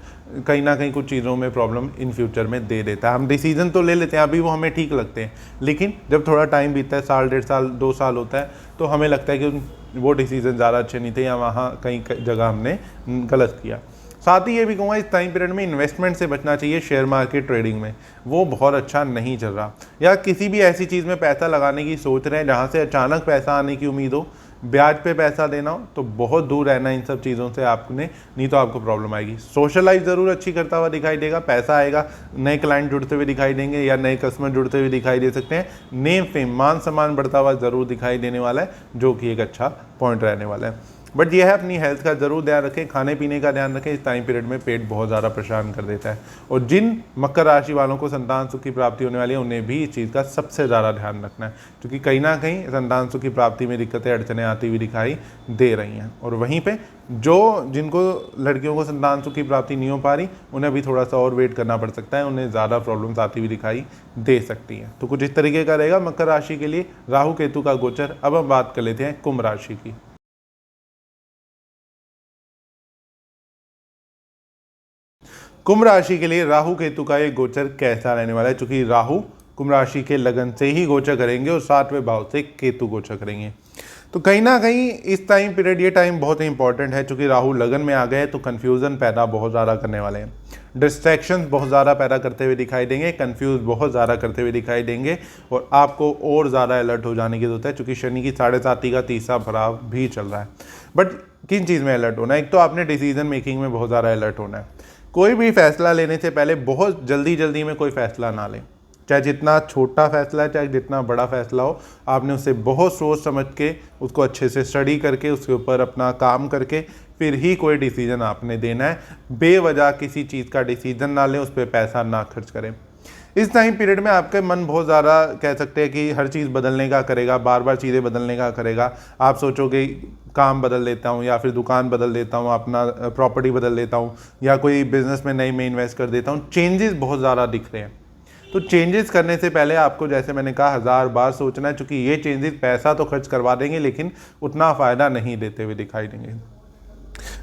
कहीं ना कहीं कुछ चीज़ों में प्रॉब्लम इन फ्यूचर में दे देता है। हम डिसीजन तो ले लेते हैं, अभी वो हमें ठीक लगते हैं, लेकिन जब थोड़ा टाइम बीतता है, साल, 1.5 साल, 2 साल होता है, तो हमें लगता है कि वो डिसीजन ज़्यादा अच्छे नहीं थे या वहाँ कहीं जगह हमने गलत किया। साथ ही ये भी कहूँगा इस टाइम पीरियड में इन्वेस्टमेंट से बचना चाहिए। शेयर मार्केट ट्रेडिंग में वो बहुत अच्छा नहीं चल रहा, या किसी भी ऐसी चीज़ में पैसा लगाने की सोच रहे हैं जहाँ से अचानक पैसा आने की उम्मीद हो, ब्याज पे पैसा देना हो, तो बहुत दूर रहना इन सब चीज़ों से आपने, नहीं तो आपको प्रॉब्लम आएगी। सोशल लाइफ ज़रूर अच्छी करता हुआ दिखाई देगा, पैसा आएगा, नए क्लाइंट जुड़ते हुए दिखाई देंगे या नए कस्टमर जुड़ते हुए दिखाई दे सकते हैं। नेम फेम, मान सम्मान बढ़ता हुआ ज़रूर दिखाई देने वाला है, जो कि एक अच्छा पॉइंट रहने वाला है। बट यह है अपनी हेल्थ का ज़रूर ध्यान रखें, खाने पीने का ध्यान रखें। इस टाइम पीरियड में पेट बहुत ज़्यादा परेशान कर देता है, और जिन मकर राशि वालों को संतान सुख की प्राप्ति होने वाली है उन्हें भी इस चीज़ का सबसे ज़्यादा ध्यान रखना है, क्योंकि कहीं ना कहीं संतान सुख की प्राप्ति में दिक्कतें, अड़चनें आती हुई दिखाई दे रही हैं। और वहीं पर जिनको लड़कियों को संतान सुख की प्राप्ति नहीं हो पा रही, उन्हें भी थोड़ा सा और वेट करना पड़ सकता है, उन्हें ज़्यादा प्रॉब्लम्स आती हुई दिखाई दे सकती हैं। तो कुछ इस तरीके का रहेगा मकर राशि के लिए राहु केतु का गोचर। अब हम बात कर लेते हैं कुंभ राशि की। कुंभ राशि के लिए राहु केतु का ये गोचर कैसा रहने वाला है, क्योंकि राहु कुंभ राशि के लगन से ही गोचर करेंगे और 7वें भाव से केतु गोचर करेंगे। तो कहीं ना कहीं इस टाइम पीरियड, ये टाइम बहुत ही इंपॉर्टेंट है, क्योंकि राहु लगन में आ गए तो कन्फ्यूज़न पैदा बहुत ज़्यादा करने वाले हैं, डिस्ट्रैक्शंस बहुत ज़्यादा पैदा करते हुए दिखाई देंगे, कंफ्यूज बहुत ज़्यादा करते हुए दिखाई देंगे, और आपको और ज़्यादा अलर्ट हो जाने की जरूरत है, क्योंकि शनि की 7.5 का तीसरा प्रभाव भी चल रहा है। बट किन चीज़ में अलर्ट होना है? एक तो आपने डिसीजन मेकिंग में बहुत ज़्यादा अलर्ट होना है। कोई भी फैसला लेने से पहले बहुत जल्दी में कोई फैसला ना लें, चाहे जितना छोटा फैसला है, चाहे जितना बड़ा फैसला हो, आपने उससे बहुत सोच समझ के, उसको अच्छे से स्टडी करके, उसके ऊपर अपना काम करके फिर ही कोई डिसीजन आपने देना है। बेवजह किसी चीज़ का डिसीजन ना लें, उस पर पैसा ना खर्च करें। इस टाइम पीरियड में आपके मन बहुत ज़्यादा, कह सकते हैं कि हर चीज़ बदलने का करेगा, बार बार चीज़ें बदलने का करेगा। आप सोचोगे काम बदल लेता हूँ, या फिर दुकान बदल लेता हूँ, अपना प्रॉपर्टी बदल लेता हूँ, या कोई बिजनेस में नई में इन्वेस्ट कर देता हूँ। चेंजेस बहुत ज़्यादा दिख रहे हैं, तो चेंजेस करने से पहले आपको, जैसे मैंने कहा, 1000 बार सोचना है, क्योंकि ये चेंजेस पैसा तो खर्च करवा देंगे, लेकिन उतना फ़ायदा नहीं देते हुए दिखाई देंगे।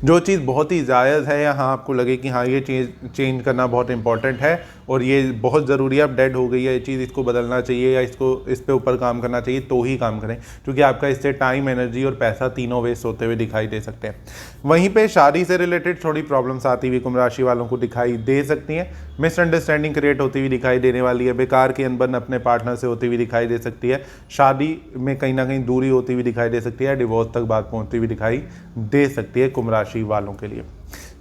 जो चीज़ बहुत ही जायज़ है, या हाँ आपको लगे कि हाँ ये चेंज करना बहुत इंपॉर्टेंट है और ये बहुत ज़रूरी है, अब डेड हो गई है ये चीज़, इसको बदलना चाहिए या इस पे ऊपर काम करना चाहिए, तो ही काम करें, क्योंकि आपका इससे टाइम, एनर्जी और पैसा तीनों वेस्ट होते हुए दिखाई दे सकते हैं। वहीं पे शादी से रिलेटेड थोड़ी प्रॉब्लम्स आती हुई कुंभ राशि वालों को दिखाई दे सकती हैं। मिसअंडरस्टैंडिंग क्रिएट होती हुई दिखाई देने वाली है, बेकार की अनबन अपने पार्टनर से होती हुई दिखाई दे सकती है, शादी में कहीं ना कहीं दूरी होती हुई दिखाई दे सकती है, डिवोर्स तक बात पहुँचती हुई दिखाई दे सकती है कुंभ राशि वालों के लिए।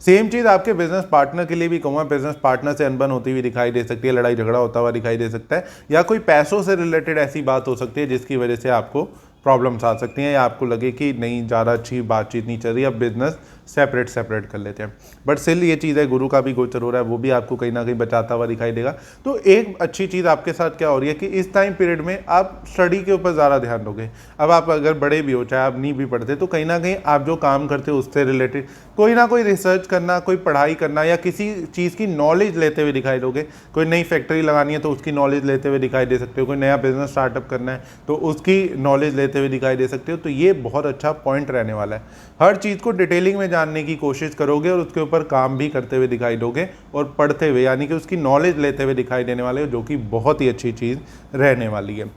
सेम चीज़ आपके बिजनेस पार्टनर के लिए भी कहूँगा, बिजनेस पार्टनर से अनबन होती हुई दिखाई दे सकती है, लड़ाई झगड़ा होता हुआ दिखाई दे सकता है, या कोई पैसों से रिलेटेड ऐसी बात हो सकती है जिसकी वजह से आपको प्रॉब्लम्स आ सकती हैं, या आपको लगे कि नहीं ज़्यादा अच्छी बातचीत नहीं चल रही, अब बिजनेस सेपरेट सेपरेट कर लेते हैं। बट स्टिल ये चीज़ है, गुरु का भी गोचर हो रहा है, वो भी आपको कहीं ना कहीं बचाता हुआ दिखाई देगा। तो एक अच्छी चीज़ आपके साथ क्या हो रही है कि इस टाइम पीरियड में आप स्टडी के ऊपर ज़्यादा ध्यान दोगे। अब आप अगर बड़े भी हो, चाहे आप नहीं भी पढ़ते, तो कहीं ना कहीं आप जो काम करते हो उससे रिलेटेड कोई ना कोई रिसर्च करना, कोई पढ़ाई करना या किसी चीज़ की नॉलेज लेते हुए दिखाई दोगे। कोई नई फैक्ट्री लगानी है तो उसकी नॉलेज लेते हुए दिखाई दे सकते हो, कोई नया बिजनेस स्टार्टअप करना है तो उसकी नॉलेज लेते हुए दिखाई दे सकते हो। तो ये बहुत अच्छा पॉइंट रहने वाला है। हर चीज़ को डिटेलिंग में जानने की कोशिश करोगे और उसके ऊपर काम भी करते हुए दिखाई दोगे और पढ़ते हुए, यानी कि उसकी नॉलेज लेते हुए दिखाई देने वाले हो, जो कि बहुत ही अच्छी चीज़ रहने वाली है।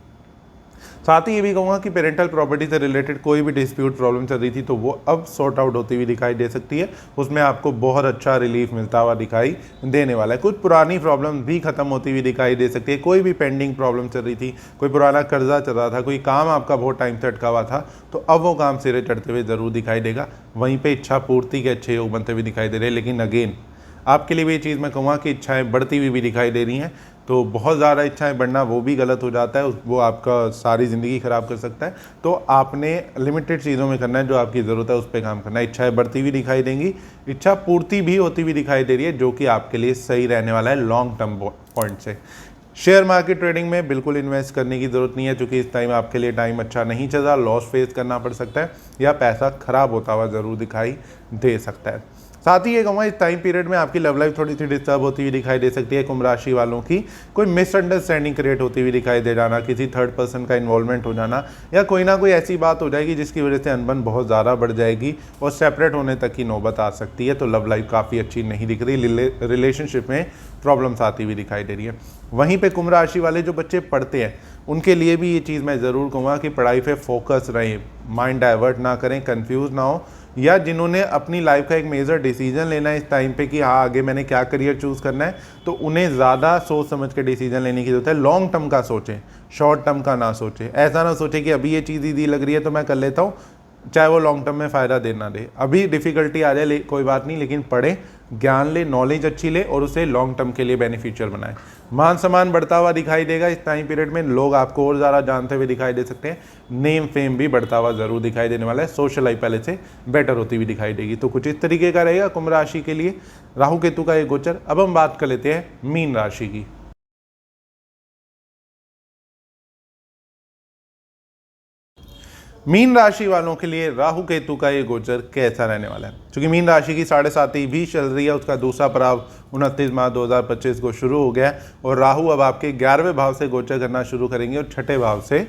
साथ ही ये भी कहूँगा कि पेरेंटल प्रॉपर्टी से रिलेटेड कोई भी डिस्प्यूट प्रॉब्लम चल रही थी तो वो अब सॉर्ट आउट होती हुई दिखाई दे सकती है। उसमें आपको बहुत अच्छा रिलीफ मिलता हुआ दिखाई देने वाला है। कुछ पुरानी प्रॉब्लम भी खत्म होती हुई दिखाई दे सकती है। कोई भी पेंडिंग प्रॉब्लम चल रही थी, कोई पुराना कर्जा चल रहा था, कोई काम आपका बहुत टाइम से अटका हुआ था, तो अब वो काम सिरे चढ़ते हुए ज़रूर दिखाई देगा। वहीं पर इच्छा पूर्ति के अच्छे योग बनते हुए दिखाई दे रहे हैं। लेकिन अगेन आपके लिए भी ये चीज़ मैं कहूँगा कि इच्छाएं बढ़ती हुई भी दिखाई दे रही हैं। तो बहुत ज़्यादा इच्छाएं बढ़ना वो भी गलत हो जाता है, वो आपका सारी ज़िंदगी ख़राब कर सकता है। तो आपने लिमिटेड चीज़ों में करना है, जो आपकी ज़रूरत है उस पर काम करना है। इच्छाएं बढ़ती हुई दिखाई देंगी, इच्छा पूर्ति भी होती हुई दिखाई दे रही है, जो कि आपके लिए सही रहने वाला है लॉन्ग टर्म पॉइंट से। शेयर मार्केट ट्रेडिंग में बिल्कुल इन्वेस्ट करने की ज़रूरत नहीं है, क्योंकि इस टाइम आपके लिए टाइम अच्छा नहीं चल रहा। लॉस फेस करना पड़ सकता है या पैसा ख़राब होता हुआ ज़रूर दिखाई दे सकता है। साथ ही ये कहूँगा इस टाइम पीरियड में आपकी लव लाइफ थोड़ी सी डिस्टर्ब होती हुई दिखाई दे सकती है। कुंभ राशि वालों की कोई मिसअंडरस्टैंडिंग क्रिएट होती हुई दिखाई दे जाना, किसी थर्ड पर्सन का इन्वॉल्वमेंट हो जाना, या कोई ना कोई ऐसी बात हो जाएगी जिसकी वजह से अनबन बहुत ज़्यादा बढ़ जाएगी और सेपरेट होने तक की नौबत आ सकती है। तो लव लाइफ काफ़ी अच्छी नहीं दिख रही, रिलेशनशिप में प्रॉब्लम्स आती हुई दिखाई दे रही है। वहीं पे कुंभ राशि वाले जो बच्चे पढ़ते हैं उनके लिए भी ये चीज़ मैं ज़रूर कहूँगा कि पढ़ाई पे फोकस रहें, माइंड डाइवर्ट ना करें, कंफ्यूज ना हो, या जिन्होंने अपनी लाइफ का एक मेजर डिसीजन लेना है इस टाइम पे कि हाँ आगे मैंने क्या करियर चूज़ करना है, तो उन्हें ज़्यादा सोच समझ के डिसीजन लेने की ज़रूरत है। लॉन्ग टर्म का सोचें, शॉर्ट टर्म का ना सोचें। ऐसा ना सोचें कि अभी ये चीज़ ईजी लग रही है तो मैं कर लेता हूँ, चाहे वो लॉन्ग टर्म में फ़ायदा दे ना दे। अभी डिफ़िकल्टी आ जाए कोई बात नहीं, लेकिन पढ़ें, ज्ञान ले, नॉलेज अच्छी ले और उसे लॉन्ग टर्म के लिए बेनिफिशियल बनाएं। मान सम्मान बढ़ता हुआ दिखाई देगा इस टाइम पीरियड में। लोग आपको और ज़्यादा जानते हुए दिखाई दे सकते हैं। नेम फेम भी बढ़ता हुआ ज़रूर दिखाई देने वाला है। सोशल लाइफ पहले से बेटर होती हुई दिखाई देगी। तो कुछ इस तरीके का रहेगा कुंभ राशि के लिए राहु केतु का ये गोचर। अब हम बात कर लेते हैं मीन राशि की। मीन राशि वालों के लिए राहु केतु का ये गोचर कैसा रहने वाला है? क्योंकि मीन राशि की 7.5 भी चल रही है, उसका दूसरा पड़ाव 29 मार्च 2025 को शुरू हो गया है और राहु अब आपके 11वें भाव से गोचर करना शुरू करेंगे और 6ठे भाव से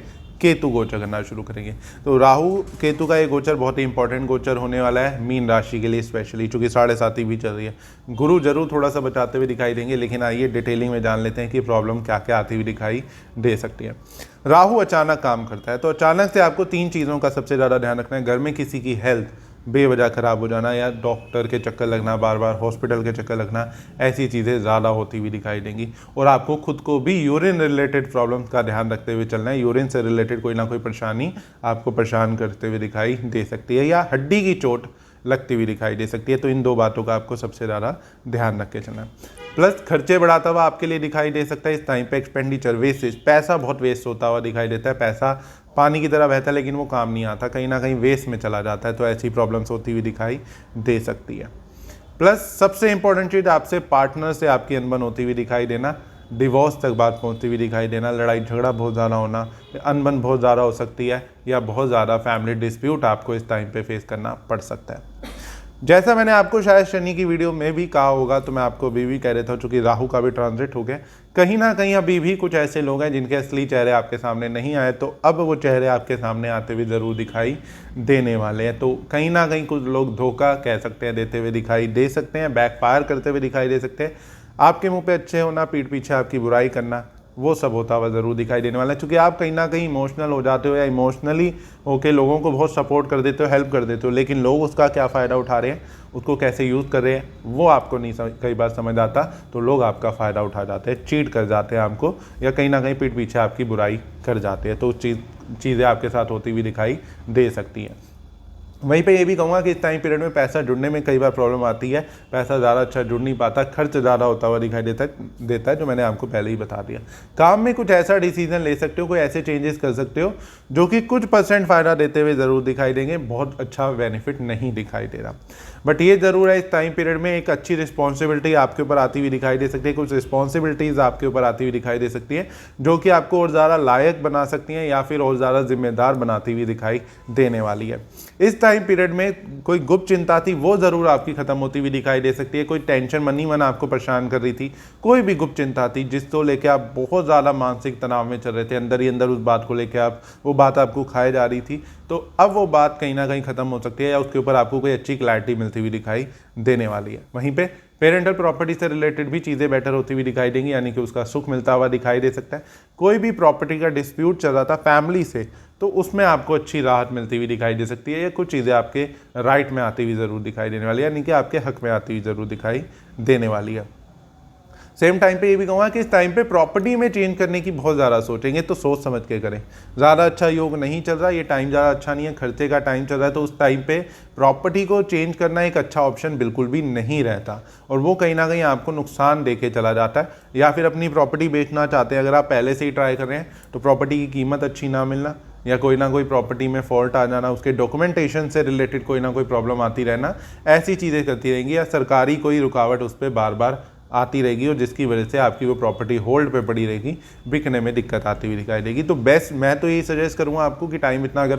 केतु गोचर करना शुरू करेंगे। तो राहु केतु का ये गोचर बहुत ही इंपॉर्टेंट गोचर होने वाला है मीन राशि के लिए स्पेशली, चूँकि 7.5 भी चल रही है। गुरु जरूर थोड़ा सा बचाते हुए दिखाई देंगे, लेकिन आइए डिटेलिंग में जान लेते हैं कि प्रॉब्लम क्या क्या आती हुई दिखाई दे सकती है। राहु अचानक काम करता है, तो अचानक से आपको 3 चीज़ों का सबसे ज़्यादा ध्यान रखना है। घर में किसी की हेल्थ बेवजह ख़राब हो जाना या डॉक्टर के चक्कर लगना, बार बार हॉस्पिटल के चक्कर लगना, ऐसी चीज़ें ज़्यादा होती हुई दिखाई देंगी। और आपको खुद को भी यूरिन रिलेटेड प्रॉब्लम्स का ध्यान रखते हुए चलना है। यूरिन से रिलेटेड कोई ना कोई परेशानी आपको परेशान करते हुए दिखाई दे सकती है या हड्डी की चोट लगती हुई दिखाई दे सकती है। तो इन 2 बातों का आपको सबसे ज़्यादा ध्यान रख के चलना है। प्लस खर्चे बढ़ाता हुआ आपके लिए दिखाई दे सकता है इस टाइम पे एक्सपेंडिचर, वेस्टेज, पैसा बहुत वेस्ट होता हुआ दिखाई देता है। पैसा पानी की तरह बहता है लेकिन वो काम नहीं आता, कहीं ना कहीं वेस्ट में चला जाता है। तो ऐसी प्रॉब्लम्स होती हुई दिखाई दे सकती है। प्लस सबसे इंपॉर्टेंट चीज़, आपसे पार्टनर से आपकी अनबन होती हुई दिखाई देना, डिवोर्स तक बात पहुंचती हुई दिखाई देना, लड़ाई झगड़ा बहुत ज़्यादा होना, अनबन बहुत ज़्यादा हो सकती है या बहुत ज़्यादा फैमिली डिस्प्यूट आपको इस टाइम पे फेस करना पड़ सकता है। जैसा मैंने आपको शायद शनि की वीडियो में भी कहा होगा, तो मैं आपको अभी भी कह रहा था, चूँकि राहु का भी ट्रांजिट हो गया, कहीं ना कहीं अभी भी कुछ ऐसे लोग हैं जिनके असली चेहरे आपके सामने नहीं आए, तो अब वो चेहरे आपके सामने आते हुए ज़रूर दिखाई देने वाले हैं। तो कहीं ना कहीं कुछ लोग धोखा कह सकते हैं देते हुए दिखाई दे सकते हैं, बैकफायर करते हुए दिखाई दे सकते हैं। आपके मुंह पे अच्छे होना, पीठ पीछे आपकी बुराई करना, वो सब होता हुआ ज़रूर दिखाई देने वाला है। क्योंकि आप कहीं ना कहीं इमोशनल हो जाते हो या इमोशनली होके लोगों को बहुत सपोर्ट कर देते हो, हेल्प कर देते हो, लेकिन लोग उसका क्या फ़ायदा उठा रहे हैं, उसको कैसे यूज़ कर रहे हैं, वो आपको नहीं कई बार समझ आता। तो लोग आपका फ़ायदा उठा जाते हैं, चीट कर जाते हैं आपको, या कहीं ना कहीं पीठ पीछे आपकी बुराई कर जाते हैं। तो चीज़ें आपके साथ होती हुई दिखाई दे सकती हैं। वहीं पे ये भी कहूँगा कि इस टाइम पीरियड में पैसा जुड़ने में कई बार प्रॉब्लम आती है, पैसा ज़्यादा अच्छा जुड़ नहीं पाता, खर्च ज़्यादा होता हुआ दिखाई देता है जो मैंने आपको पहले ही बता दिया। काम में कुछ ऐसा डिसीजन ले सकते हो, कोई ऐसे चेंजेस कर सकते हो जो कि कुछ % फ़ायदा देते हुए ज़रूर दिखाई देंगे, बहुत अच्छा बेनिफिट नहीं दिखाई दे रहा। बट ये ज़रूर है इस टाइम पीरियड में एक अच्छी रिस्पॉन्सिबिलिटी आपके ऊपर आती हुई दिखाई दे सकती है, कुछ रिस्पॉन्सिबिलिटीज़ आपके ऊपर आती हुई दिखाई दे सकती है जो कि आपको और ज़्यादा लायक बना सकती हैं या फिर और ज़्यादा जिम्मेदार बनाती हुई दिखाई देने वाली है। इस टाइम पीरियड में कोई गुप्त चिंता थी वो ज़रूर आपकी खत्म होती हुई दिखाई दे सकती है, कोई टेंशन मन आपको परेशान कर रही थी, कोई भी गुप्त चिंता थी जिसको लेकर आप बहुत ज़्यादा मानसिक तनाव में चल रहे थे, अंदर ही अंदर उस बात को लेकर आप वो बात आपको खाए जा रही थी, तो अब वो बात कहीं ना कहीं खत्म हो सकती है या उसके ऊपर आपको कोई अच्छी क्लैरिटी मिलती हुई दिखाई देने वाली है। वहीं पे पेरेंटल प्रॉपर्टी से रिलेटेड भी चीज़ें बेटर होती हुई दिखाई देंगी, यानी कि उसका सुख मिलता हुआ दिखाई दे सकता है। कोई भी प्रॉपर्टी का डिस्प्यूट चल रहा था फैमिली से, तो उसमें आपको अच्छी राहत मिलती हुई दिखाई दे सकती है या कुछ चीज़ें आपके राइट में आती हुई ज़रूर दिखाई देने वाली है, यानी कि आपके हक में आती हुई ज़रूर दिखाई देने वाली है। सेम टाइम पे ये भी कहूँगा कि इस टाइम पे प्रॉपर्टी में चेंज करने की बहुत ज़्यादा सोचेंगे तो सोच समझ के करें। ज़्यादा अच्छा योग नहीं चल रहा, ये टाइम ज़्यादा अच्छा नहीं है, खर्चे का टाइम चल रहा है, तो उस टाइम पे प्रॉपर्टी को चेंज करना एक अच्छा ऑप्शन बिल्कुल भी नहीं रहता और वो कहीं ना कहीं आपको नुकसान दे के चला जाता है। या फिर अपनी प्रॉपर्टी बेचना चाहते हैं, अगर आप पहले से ही ट्राई कर रहे हैं तो प्रॉपर्टी की कीमत अच्छी ना मिलना या कोई ना कोई प्रॉपर्टी में फॉल्ट आ जाना, उसके डॉक्यूमेंटेशन से रिलेटेड कोई ना कोई प्रॉब्लम आती रहना, ऐसी चीज़ें करती रहेंगी या सरकारी कोई रुकावट उस पर बार बार आती रहेगी और जिसकी वजह से आपकी वो प्रॉपर्टी होल्ड पे पड़ी रहेगी, बिकने में दिक्कत आती हुई दिखाई देगी। तो बेस्ट मैं तो यही सजेस्ट करूँगा आपको कि टाइम इतना अगर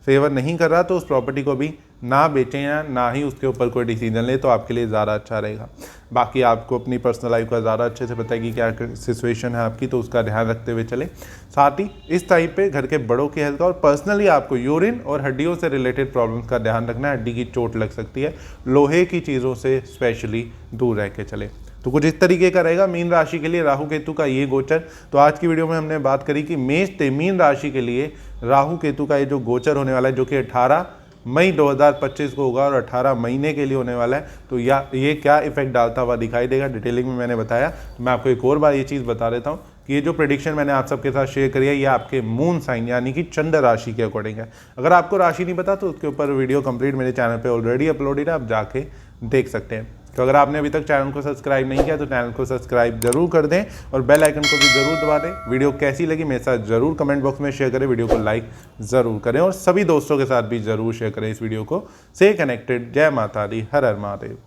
फेवर नहीं कर रहा तो उस प्रॉपर्टी को भी ना बेचें या ना ही उसके ऊपर कोई डिसीजन ले, तो आपके लिए ज़्यादा अच्छा रहेगा। बाकी आपको अपनी पर्सनल लाइफ का ज़्यादा अच्छे से पता है कि क्या सिचुएशन है आपकी, तो उसका ध्यान रखते हुए चले। साथ ही इस टाइम पे घर के बड़ों की हेल्थ का और पर्सनली आपको यूरिन और हड्डियों से रिलेटेड प्रॉब्लम्स का ध्यान रखना है। हड्डी की चोट लग सकती है, लोहे की चीज़ों से स्पेशली दूर रह के चले। तो कुछ इस तरीके का रहेगा मीन राशि के लिए राहु केतु का ये गोचर। तो आज की वीडियो में हमने बात करी कि मेष से मीन राशि के लिए राहु केतु का ये जो गोचर होने वाला है, जो कि 18 मई 2025 को होगा और 18 महीने के लिए होने वाला है, तो ये क्या इफेक्ट डालता हुआ दिखाई देगा डिटेलिंग में मैंने बताया। तो मैं आपको एक और बार ये चीज़ बता देता हूँ कि ये जो प्रेडिक्शन मैंने आप सबके साथ शेयर करी है ये आपके मून साइन यानी कि चंद्र राशि के अकॉर्डिंग है। अगर आपको राशि नहीं पता तो उसके ऊपर वीडियो कंप्लीट मेरे चैनल पे ऑलरेडी अपलोडेड है, आप जाके देख सकते हैं। तो अगर आपने अभी तक चैनल को सब्सक्राइब नहीं किया तो चैनल को सब्सक्राइब जरूर कर दें और बेल आइकन को भी जरूर दबा दें। वीडियो कैसी लगी मेरे साथ जरूर कमेंट बॉक्स में शेयर करें, वीडियो को लाइक जरूर करें और सभी दोस्तों के साथ भी जरूर शेयर करें इस वीडियो को। से कनेक्टेड। जय माता दी, हर हर महादेव।